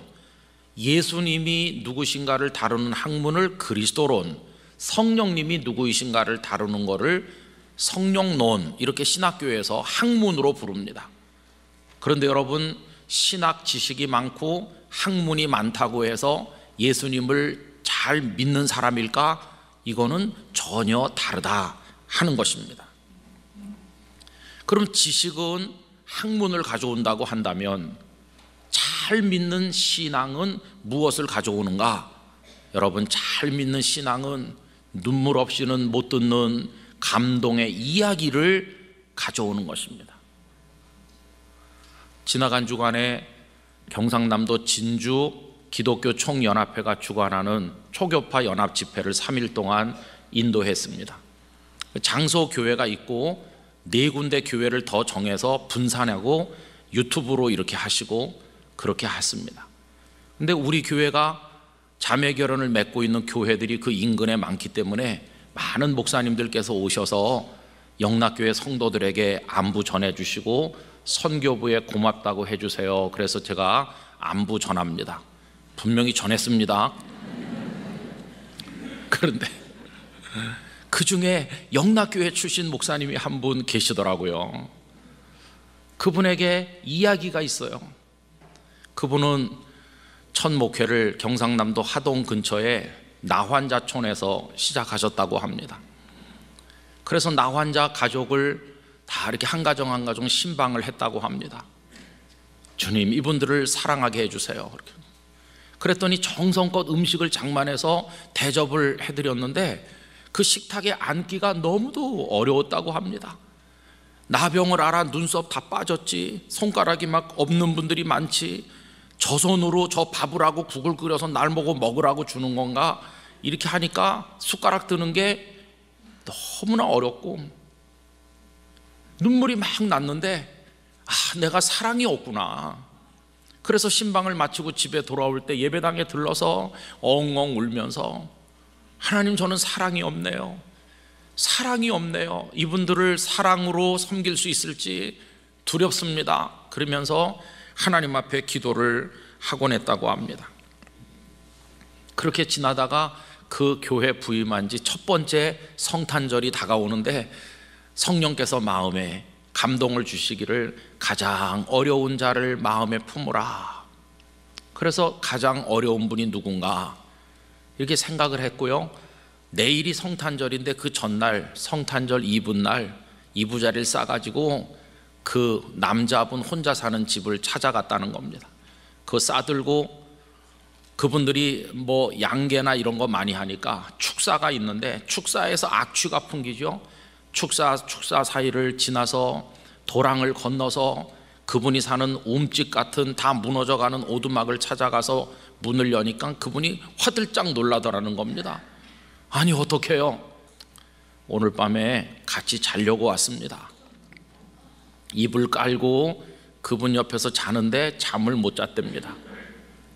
B: 예수님이 누구신가를 다루는 학문을 그리스도론, 성령님이 누구이신가를 다루는 것을 성령론, 이렇게 신학교에서 학문으로 부릅니다. 그런데 여러분, 신학 지식이 많고 학문이 많다고 해서 예수님을 잘 믿는 사람일까? 이거는 전혀 다르다 하는 것입니다. 그럼 지식은 학문을 가져온다고 한다면 잘 믿는 신앙은 무엇을 가져오는가? 여러분, 잘 믿는 신앙은 눈물 없이는 못 듣는 감동의 이야기를 가져오는 것입니다. 지나간 주간에 경상남도 진주 기독교 총연합회가 주관하는 초교파 연합 집회를 3일 동안 인도했습니다. 장소 교회가 있고 4군데 교회를 더 정해서 분산하고 유튜브로 이렇게 하시고 그렇게 했습니다. 근데 우리 교회가 자매 결혼을 맺고 있는 교회들이 그 인근에 많기 때문에 많은 목사님들께서 오셔서 영락교회 성도들에게 안부 전해주시고 선교부에 고맙다고 해주세요. 그래서 제가 안부 전합니다. 분명히 전했습니다. 그런데 그 중에 영락교회 출신 목사님이 한 분 계시더라고요. 그분에게 이야기가 있어요. 그분은 첫 목회를 경상남도 하동 근처에 나환자촌에서 시작하셨다고 합니다. 그래서 나환자 가족을 다 이렇게 한 가정 한 가정 신방을 했다고 합니다. 주님, 이분들을 사랑하게 해주세요. 그랬더니 정성껏 음식을 장만해서 대접을 해드렸는데 그 식탁에 앉기가 너무도 어려웠다고 합니다. 나병을 앓아 눈썹 다 빠졌지, 손가락이 막 없는 분들이 많지, 저 손으로 저 밥을 하고 국을 끓여서 날 보고 먹으라고 주는 건가, 이렇게 하니까 숟가락 드는 게 너무나 어렵고 눈물이 막 났는데 내가 사랑이 없구나. 그래서 신방을 마치고 집에 돌아올 때 예배당에 들러서 엉엉 울면서 하나님, 저는 사랑이 없네요. 사랑이 없네요. 이분들을 사랑으로 섬길 수 있을지 두렵습니다. 그러면서 하나님 앞에 기도를 하곤 했다고 합니다. 그렇게 지나다가 그 교회 부임한 지 첫 번째 성탄절이 다가오는데 성령께서 마음에 감동을 주시기를 가장 어려운 자를 마음에 품으라. 그래서 가장 어려운 분이 누군가 이렇게 생각을 했고요. 내일이 성탄절인데 그 전날 성탄절 이브날 이부자리를 싸가지고 그 남자분 혼자 사는 집을 찾아갔다는 겁니다. 그거 싸들고 그분들이 뭐 양계나 이런 거 많이 하니까 축사가 있는데 축사에서 악취가 풍기죠. 축사 사이를 지나서 도랑을 건너서 그분이 사는 움집 같은 다 무너져가는 오두막을 찾아가서 문을 여니까 그분이 화들짝 놀라더라는 겁니다. 아니, 어떡해요? 오늘 밤에 같이 자려고 왔습니다. 이불 깔고 그분 옆에서 자는데 잠을 못 잤답니다.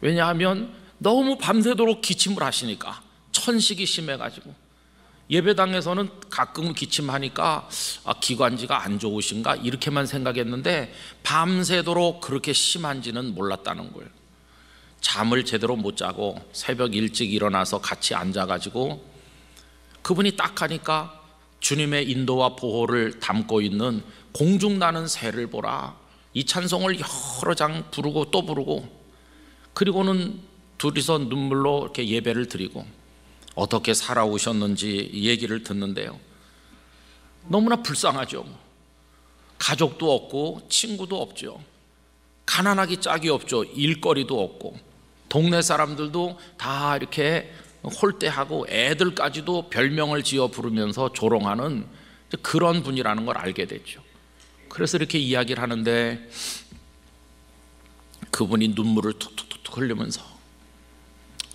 B: 왜냐하면 너무 밤새도록 기침을 하시니까, 천식이 심해가지고. 예배당에서는 가끔 기침하니까 기관지가 안 좋으신가 이렇게만 생각했는데 밤새도록 그렇게 심한지는 몰랐다는 거예요. 잠을 제대로 못 자고 새벽 일찍 일어나서 같이 앉아가지고 그분이 딱 하니까 주님의 인도와 보호를 담고 있는 공중나는 새를 보라, 이 찬송을 여러 장 부르고 또 부르고, 그리고는 둘이서 눈물로 이렇게 예배를 드리고 어떻게 살아오셨는지 얘기를 듣는데요, 너무나 불쌍하죠. 가족도 없고 친구도 없죠. 가난하기 짝이 없죠. 일거리도 없고 동네 사람들도 다 이렇게 홀대하고 애들까지도 별명을 지어 부르면서 조롱하는 그런 분이라는 걸 알게 됐죠. 그래서 이렇게 이야기를 하는데 그분이 눈물을 툭툭툭 흘리면서,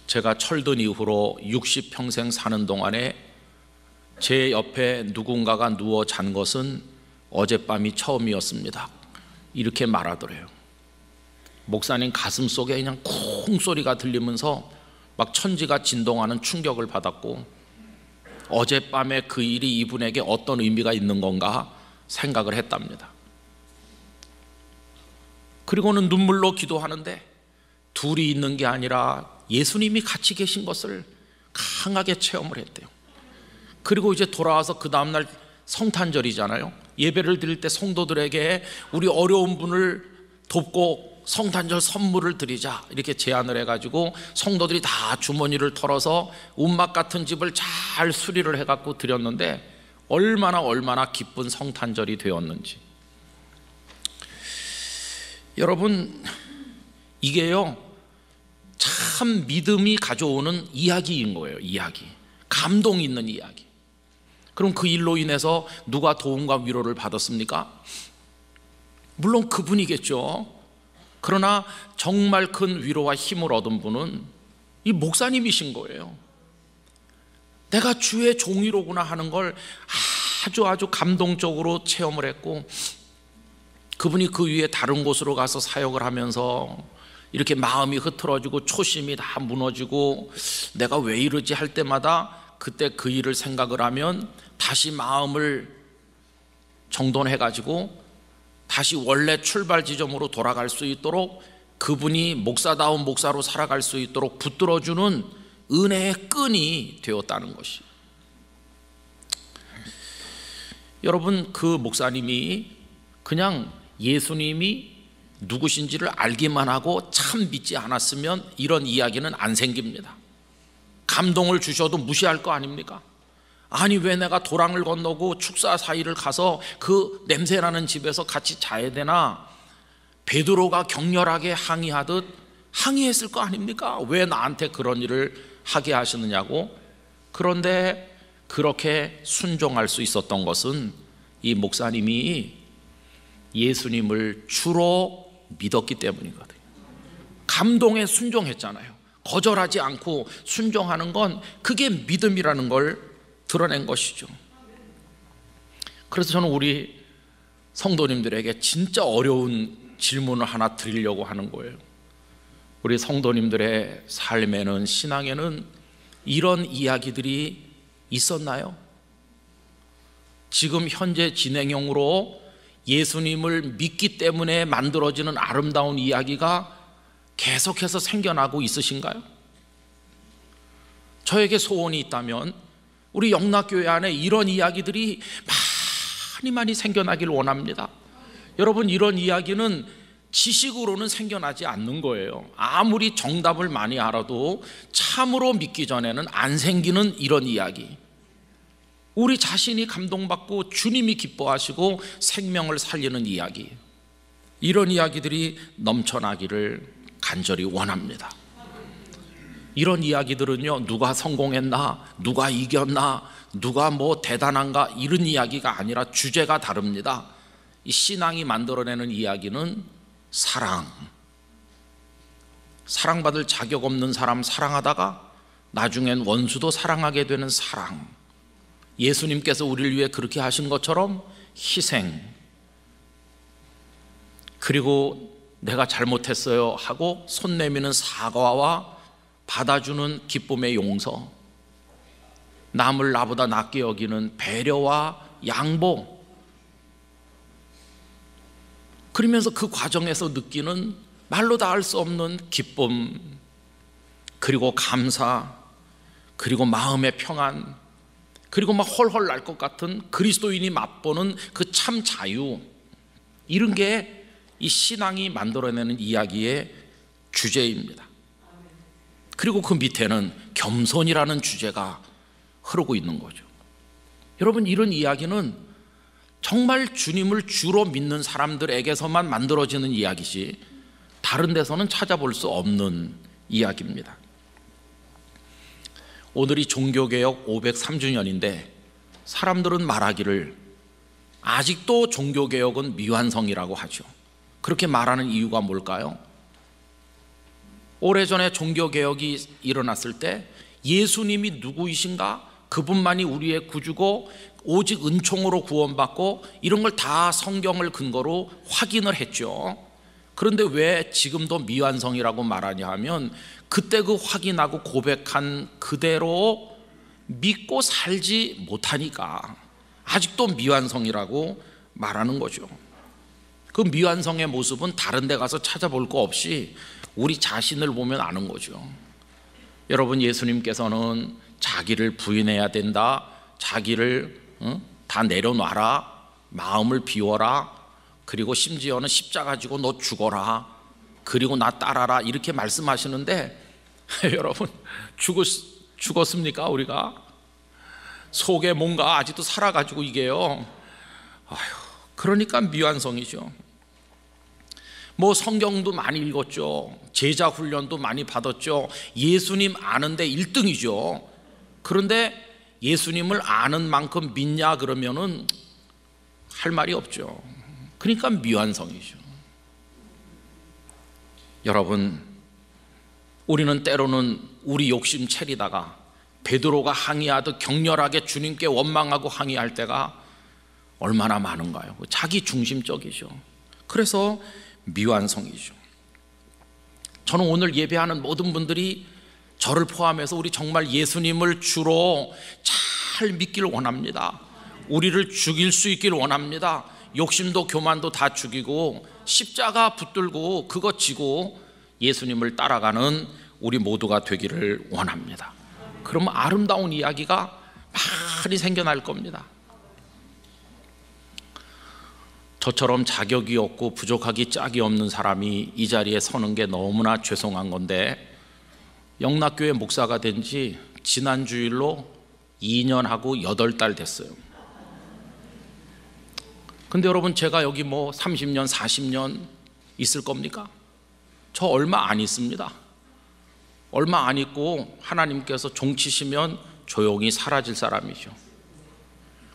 B: 제가 철든 이후로 60평생 사는 동안에 제 옆에 누군가가 누워 잔 것은 어젯밤이 처음이었습니다, 이렇게 말하더래요. 목사님 가슴 속에 그냥 쿵 소리가 들리면서 막 천지가 진동하는 충격을 받았고, 어젯밤에 그 일이 이분에게 어떤 의미가 있는 건가 생각을 했답니다. 그리고는 눈물로 기도하는데 둘이 있는 게 아니라 예수님이 같이 계신 것을 강하게 체험을 했대요. 그리고 이제 돌아와서 그 다음날 성탄절이잖아요. 예배를 드릴 때 성도들에게 우리 어려운 분을 돕고 성탄절 선물을 드리자 이렇게 제안을 해가지고 성도들이 다 주머니를 털어서 움막 같은 집을 잘 수리를 해갖고 드렸는데 얼마나 기쁜 성탄절이 되었는지. 여러분, 이게요 참 믿음이 가져오는 이야기인 거예요. 이야기, 감동 있는 이야기. 그럼 그 일로 인해서 누가 도움과 위로를 받았습니까? 물론 그분이겠죠. 그러나 정말 큰 위로와 힘을 얻은 분은 이 목사님이신 거예요. 내가 주의 종이로구나 하는 걸 아주 감동적으로 체험을 했고, 그분이 그 위에 다른 곳으로 가서 사역을 하면서 이렇게 마음이 흐트러지고 초심이 다 무너지고 내가 왜 이러지 할 때마다 그때 그 일을 생각을 하면 다시 마음을 정돈해가지고 다시 원래 출발 지점으로 돌아갈 수 있도록, 그분이 목사다운 목사로 살아갈 수 있도록 붙들어주는 은혜의 끈이 되었다는 것이. 여러분, 그 목사님이 그냥 예수님이 누구신지를 알기만 하고 참 믿지 않았으면 이런 이야기는 안 생깁니다. 감동을 주셔도 무시할 거 아닙니까? 아니, 왜 내가 도랑을 건너고 축사 사이를 가서 그 냄새나는 집에서 같이 자야 되나? 베드로가 격렬하게 항의하듯 항의했을 거 아닙니까? 왜 나한테 그런 일을 하게 하시느냐고. 그런데 그렇게 순종할 수 있었던 것은 이 목사님이 예수님을 주로 믿었기 때문이거든요. 감동에 순종했잖아요. 거절하지 않고 순종하는 건 그게 믿음이라는 걸 드러낸 것이죠. 그래서 저는 우리 성도님들에게 진짜 어려운 질문을 하나 드리려고 하는 거예요. 우리 성도님들의 삶에는, 신앙에는 이런 이야기들이 있었나요? 지금 현재 진행형으로 예수님을 믿기 때문에 만들어지는 아름다운 이야기가 계속해서 생겨나고 있으신가요? 저에게 소원이 있다면 우리 영락교회 안에 이런 이야기들이 많이 생겨나길 원합니다. 여러분, 이런 이야기는 지식으로는 생겨나지 않는 거예요. 아무리 정답을 많이 알아도 참으로 믿기 전에는 안 생기는 이런 이야기, 우리 자신이 감동받고 주님이 기뻐하시고 생명을 살리는 이야기, 이런 이야기들이 넘쳐나기를 간절히 원합니다. 이런 이야기들은요, 누가 성공했나, 누가 이겼나, 누가 뭐 대단한가, 이런 이야기가 아니라 주제가 다릅니다. 이 신앙이 만들어내는 이야기는 사랑받을 자격 없는 사람 사랑하다가 나중엔 원수도 사랑하게 되는 사랑, 예수님께서 우리를 위해 그렇게 하신 것처럼 희생, 그리고 내가 잘못했어요 하고 손 내미는 사과와 받아주는 기쁨의 용서, 남을 나보다 낫게 여기는 배려와 양보, 그러면서 그 과정에서 느끼는 말로 다 할 수 없는 기쁨, 그리고 감사, 그리고 마음의 평안, 그리고 막 헐헐 날 것 같은 그리스도인이 맛보는 그 참 자유, 이런 게 이 신앙이 만들어내는 이야기의 주제입니다. 그리고 그 밑에는 겸손이라는 주제가 흐르고 있는 거죠. 여러분, 이런 이야기는 정말 주님을 주로 믿는 사람들에게서만 만들어지는 이야기지 다른 데서는 찾아볼 수 없는 이야기입니다. 오늘이 종교개혁 503주년인데 사람들은 말하기를 아직도 종교개혁은 미완성이라고 하죠. 그렇게 말하는 이유가 뭘까요? 오래전에 종교개혁이 일어났을 때 예수님이 누구이신가? 그분만이 우리의 구주고 오직 은총으로 구원받고 이런 걸 다 성경을 근거로 확인을 했죠. 그런데 왜 지금도 미완성이라고 말하냐 하면 그때 그 확인하고 고백한 그대로 믿고 살지 못하니까 아직도 미완성이라고 말하는 거죠. 그 미완성의 모습은 다른 데 가서 찾아볼 거 없이 우리 자신을 보면 아는 거죠. 여러분, 예수님께서는 자기를 부인해야 된다, 자기를 다 내려놔라, 마음을 비워라, 그리고 심지어는 십자가 지고 너 죽어라, 그리고 나 따라라, 이렇게 말씀하시는데 여러분, 죽었습니까? 우리가 속에 뭔가 아직도 살아가지고 이게요. 그러니까 미완성이죠. 뭐 성경도 많이 읽었죠. 제자 훈련도 많이 받았죠. 예수님 아는데 1등이죠. 그런데 예수님을 아는 만큼 믿냐 그러면은 할 말이 없죠. 그러니까 미완성이죠. 여러분, 우리는 때로는 우리 욕심 채리다가 베드로가 항의하듯 격렬하게 주님께 원망하고 항의할 때가 얼마나 많은가요? 자기 중심적이죠. 그래서 미완성이죠. 저는 오늘 예배하는 모든 분들이 저를 포함해서 우리 정말 예수님을 주로 잘 믿길 원합니다. 우리를 죽일 수 있길 원합니다. 욕심도 교만도 다 죽이고 십자가 붙들고 그거 지고 예수님을 따라가는 우리 모두가 되기를 원합니다. 그러면 아름다운 이야기가 많이 생겨날 겁니다. 저처럼 자격이 없고 부족하기 짝이 없는 사람이 이 자리에 서는 게 너무나 죄송한 건데, 영락교회 목사가 된 지 지난 주일로 2년하고 8달 됐어요. 근데 여러분, 제가 여기 뭐 30년 40년 있을 겁니까? 저 얼마 안 있습니다. 얼마 안 있고 하나님께서 종치시면 조용히 사라질 사람이죠.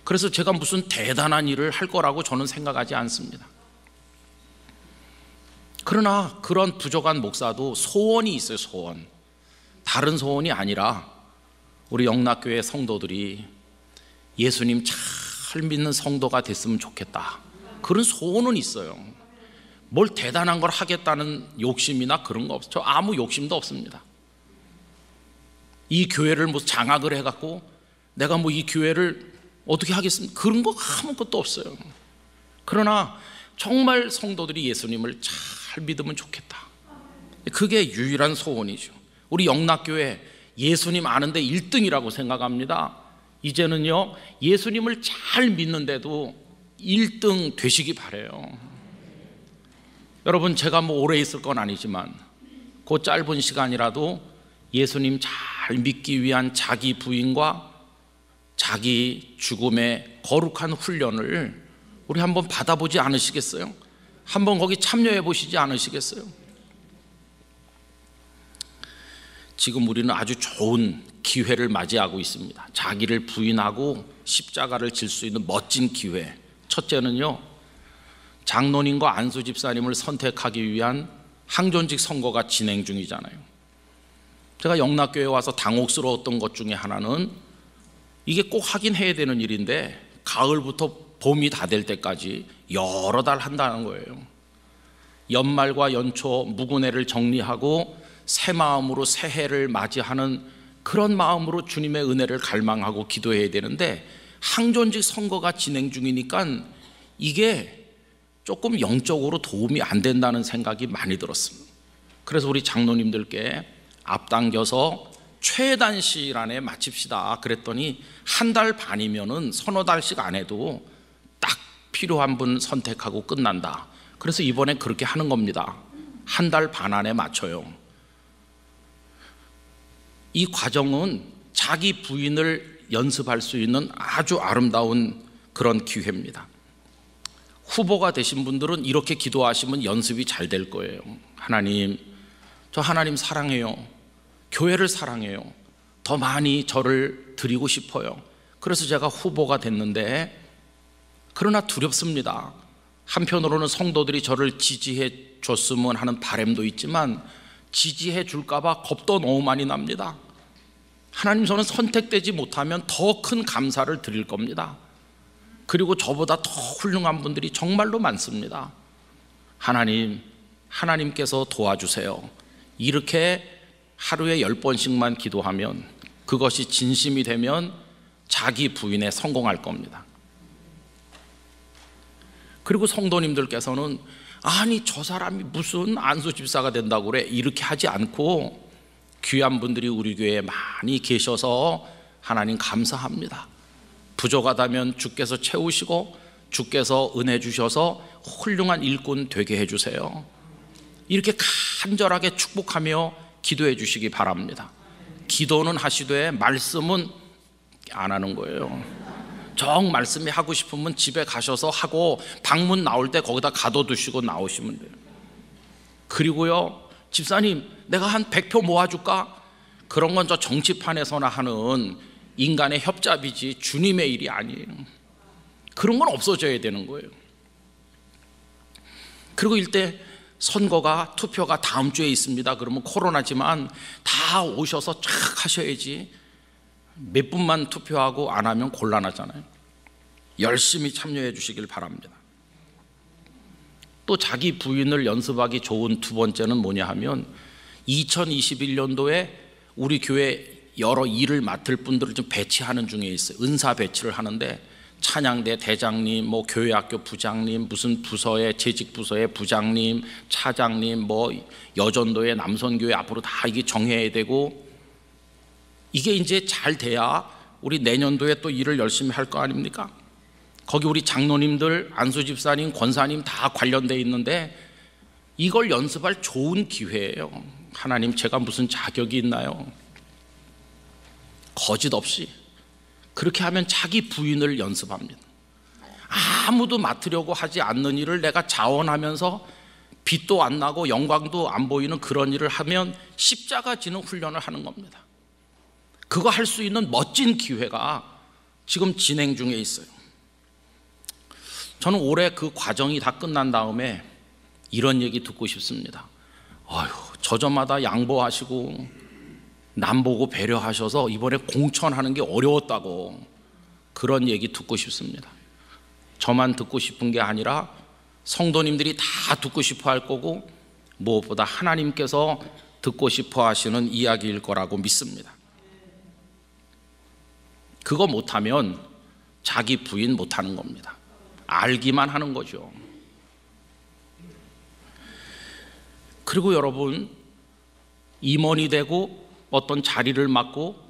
B: 그래서 제가 무슨 대단한 일을 할 거라고 저는 생각하지 않습니다. 그러나 그런 부족한 목사도 소원이 있어요. 소원. 다른 소원이 아니라 우리 영락교회 성도들이 예수님 잘 믿는 성도가 됐으면 좋겠다, 그런 소원은 있어요. 뭘 대단한 걸 하겠다는 욕심이나 그런 거 없어요. 저 아무 욕심도 없습니다. 이 교회를 뭐 장악을 해갖고 내가 뭐 이 교회를 어떻게 하겠습니까? 그런 거 아무것도 없어요. 그러나 정말 성도들이 예수님을 잘 믿으면 좋겠다, 그게 유일한 소원이죠. 우리 영락교회 예수님 아는데 1등이라고 생각합니다. 이제는요, 예수님을 잘 믿는데도 1등 되시기 바라요. 여러분, 제가 뭐 오래 있을 건 아니지만 그 짧은 시간이라도 예수님 잘 믿기 위한 자기 부인과 자기 죽음의 거룩한 훈련을 우리 한번 받아보지 않으시겠어요? 한번 거기 참여해 보시지 않으시겠어요? 지금 우리는 아주 좋은 기회를 맞이하고 있습니다. 자기를 부인하고 십자가를 질 수 있는 멋진 기회. 첫째는요, 장로님과 안수 집사님을 선택하기 위한 항존직 선거가 진행 중이잖아요. 제가 영락교회에 와서 당혹스러웠던 것 중에 하나는 이게 꼭 하긴 해야 되는 일인데 가을부터 봄이 다 될 때까지 여러 달 한다는 거예요. 연말과 연초 묵은애를 정리하고 새 마음으로 새해를 맞이하는 그런 마음으로 주님의 은혜를 갈망하고 기도해야 되는데, 항존직 선거가 진행 중이니까 이게 조금 영적으로 도움이 안 된다는 생각이 많이 들었습니다. 그래서 우리 장로님들께 앞당겨서 최단 시일 안에 마칩시다 그랬더니 한 달 반이면은 서너 달씩 안 해도 딱 필요한 분 선택하고 끝난다. 그래서 이번에 그렇게 하는 겁니다. 한 달 반 안에 맞춰요. 이 과정은 자기 부인을 연습할 수 있는 아주 아름다운 그런 기회입니다. 후보가 되신 분들은 이렇게 기도하시면 연습이 잘 될 거예요. 하나님, 저 하나님 사랑해요. 교회를 사랑해요. 더 많이 저를 드리고 싶어요. 그래서 제가 후보가 됐는데, 그러나 두렵습니다. 한편으로는 성도들이 저를 지지해 줬으면 하는 바람도 있지만 지지해 줄까봐 겁도 너무 많이 납니다. 하나님, 저는 선택되지 못하면 더 큰 감사를 드릴 겁니다. 그리고 저보다 더 훌륭한 분들이 정말로 많습니다. 하나님, 하나님께서 도와주세요. 이렇게 하루에 10번씩만 기도하면, 그것이 진심이 되면 자기 부인에 성공할 겁니다. 그리고 성도님들께서는 아니 저 사람이 무슨 안수 집사가 된다고 그래, 이렇게 하지 않고 귀한 분들이 우리 교회에 많이 계셔서 하나님 감사합니다. 부족하다면 주께서 채우시고 주께서 은혜 주셔서 훌륭한 일꾼 되게 해주세요. 이렇게 간절하게 축복하며 기도해 주시기 바랍니다. 기도는 하시되 말씀은 안 하는 거예요. 정 말씀이 하고 싶으면 집에 가셔서 하고 방문 나올 때 거기다 가둬두시고 나오시면 돼요. 그리고요, 집사님 내가 한 100표 모아줄까? 그런 건 저 정치판에서나 하는 인간의 협잡이지 주님의 일이 아니에요. 그런 건 없어져야 되는 거예요. 그리고 이때 선거가 투표가 다음 주에 있습니다. 그러면 코로나지만 다 오셔서 쫙 하셔야지. 몇 분만 투표하고 안 하면 곤란하잖아요. 열심히 참여해 주시길 바랍니다. 또 자기 부인을 연습하기 좋은 두 번째는 뭐냐 하면 2021년도에 우리 교회 여러 일을 맡을 분들을 좀 배치하는 중에 있어요. 은사 배치를 하는데 찬양대 대장님, 뭐 교회학교 부장님, 무슨 부서의 재직 부서의 부장님, 차장님, 뭐 여전도의 남선교회 앞으로 다 이게 정해야 되고, 이게 이제 잘 돼야 우리 내년도에 또 일을 열심히 할 거 아닙니까? 거기 우리 장로님들, 안수 집사님, 권사님 다 관련돼 있는데 이걸 연습할 좋은 기회예요. 하나님, 제가 무슨 자격이 있나요? 거짓 없이 그렇게 하면 자기 부인을 연습합니다. 아무도 맡으려고 하지 않는 일을 내가 자원하면서 빛도 안 나고 영광도 안 보이는 그런 일을 하면 십자가 지는 훈련을 하는 겁니다. 그거 할 수 있는 멋진 기회가 지금 진행 중에 있어요. 저는 올해 그 과정이 다 끝난 다음에 이런 얘기 듣고 싶습니다. 아유, 저저마다 양보하시고 남 보고 배려하셔서 이번에 공천하는 게 어려웠다고, 그런 얘기 듣고 싶습니다. 저만 듣고 싶은 게 아니라 성도님들이 다 듣고 싶어 할 거고, 무엇보다 하나님께서 듣고 싶어 하시는 이야기일 거라고 믿습니다. 그거 못하면 자기 부인 못하는 겁니다. 알기만 하는 거죠. 그리고 여러분, 임원이 되고 어떤 자리를 맡고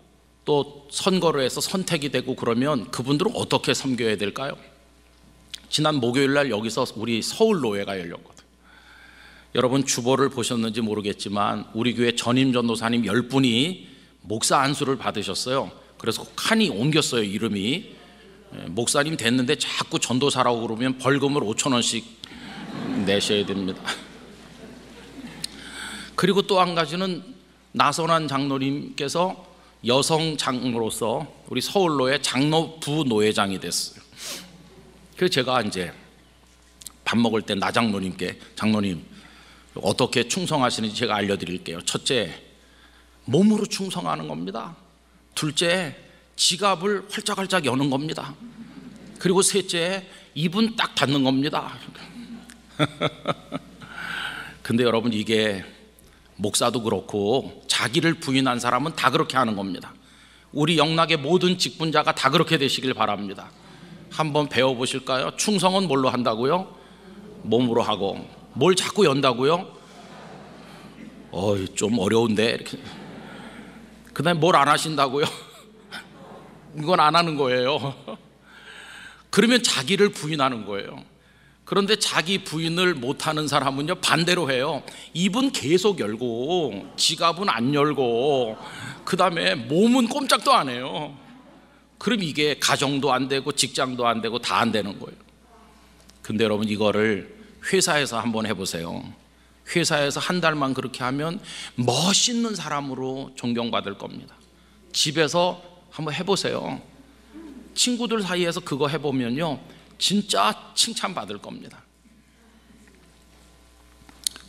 B: 또 선거를 해서 선택이 되고 그러면 그분들은 어떻게 섬겨야 될까요? 지난 목요일 날 여기서 우리 서울노회가 열렸거든요. 여러분 주보를 보셨는지 모르겠지만 우리 교회 전임 전도사님 10분이 목사 안수를 받으셨어요. 그래서 칸이 옮겼어요, 이름이. 목사님 됐는데 자꾸 전도사라고 그러면 벌금을 5,000원씩 내셔야 됩니다. 그리고 또 한 가지는 나선한 장로님께서 여성 장로로서 우리 서울로의 장로 부노회장이 됐어요. 그래서 제가 이제 밥 먹을 때 나장로님께, 장로님 어떻게 충성하시는지 제가 알려드릴게요. 첫째, 몸으로 충성하는 겁니다. 둘째, 지갑을 활짝활짝 여는 겁니다. 그리고 셋째, 입은 딱 닫는 겁니다. 근데 여러분, 이게 목사도 그렇고 자기를 부인한 사람은 다 그렇게 하는 겁니다. 우리 영락의 모든 직분자가 다 그렇게 되시길 바랍니다. 한번 배워보실까요? 충성은 뭘로 한다고요? 몸으로 하고. 뭘 자꾸 연다고요? 좀 어려운데. 이렇게. 그 다음에 뭘 안 하신다고요? 이건 안 하는 거예요. 그러면 자기를 부인하는 거예요. 그런데 자기 부인을 못하는 사람은요, 반대로 해요. 입은 계속 열고 지갑은 안 열고 그 다음에 몸은 꼼짝도 안 해요. 그럼 이게 가정도 안 되고 직장도 안 되고 다 안 되는 거예요. 근데 여러분, 이거를 회사에서 한번 해보세요. 회사에서 한 달만 그렇게 하면 멋있는 사람으로 존경받을 겁니다. 집에서 한번 해보세요. 친구들 사이에서 그거 해보면요, 진짜 칭찬받을 겁니다.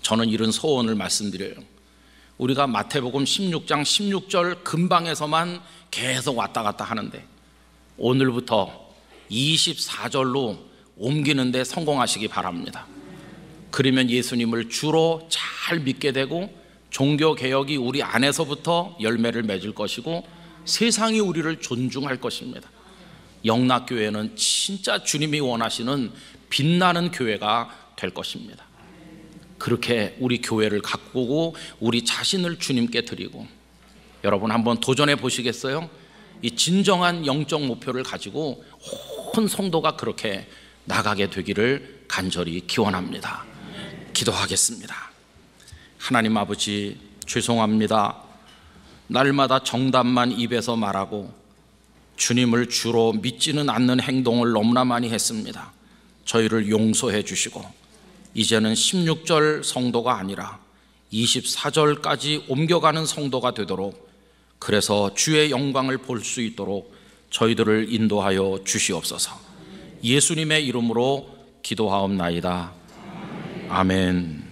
B: 저는 이런 소원을 말씀드려요. 우리가 마태복음 16장 16절 근방에서만 계속 왔다 갔다 하는데 오늘부터 24절로 옮기는데 성공하시기 바랍니다. 그러면 예수님을 주로 잘 믿게 되고 종교개혁이 우리 안에서부터 열매를 맺을 것이고 세상이 우리를 존중할 것입니다. 영락교회는 진짜 주님이 원하시는 빛나는 교회가 될 것입니다. 그렇게 우리 교회를 가꾸고 우리 자신을 주님께 드리고, 여러분 한번 도전해 보시겠어요? 이 진정한 영적 목표를 가지고 온 성도가 그렇게 나가게 되기를 간절히 기원합니다. 기도하겠습니다. 하나님 아버지, 죄송합니다. 날마다 정답만 입에서 말하고 주님을 주로 믿지는 않는 행동을 너무나 많이 했습니다. 저희를 용서해 주시고 이제는 16절 성도가 아니라 24절까지 옮겨가는 성도가 되도록, 그래서 주의 영광을 볼 수 있도록 저희들을 인도하여 주시옵소서. 예수님의 이름으로 기도하옵나이다. 아멘.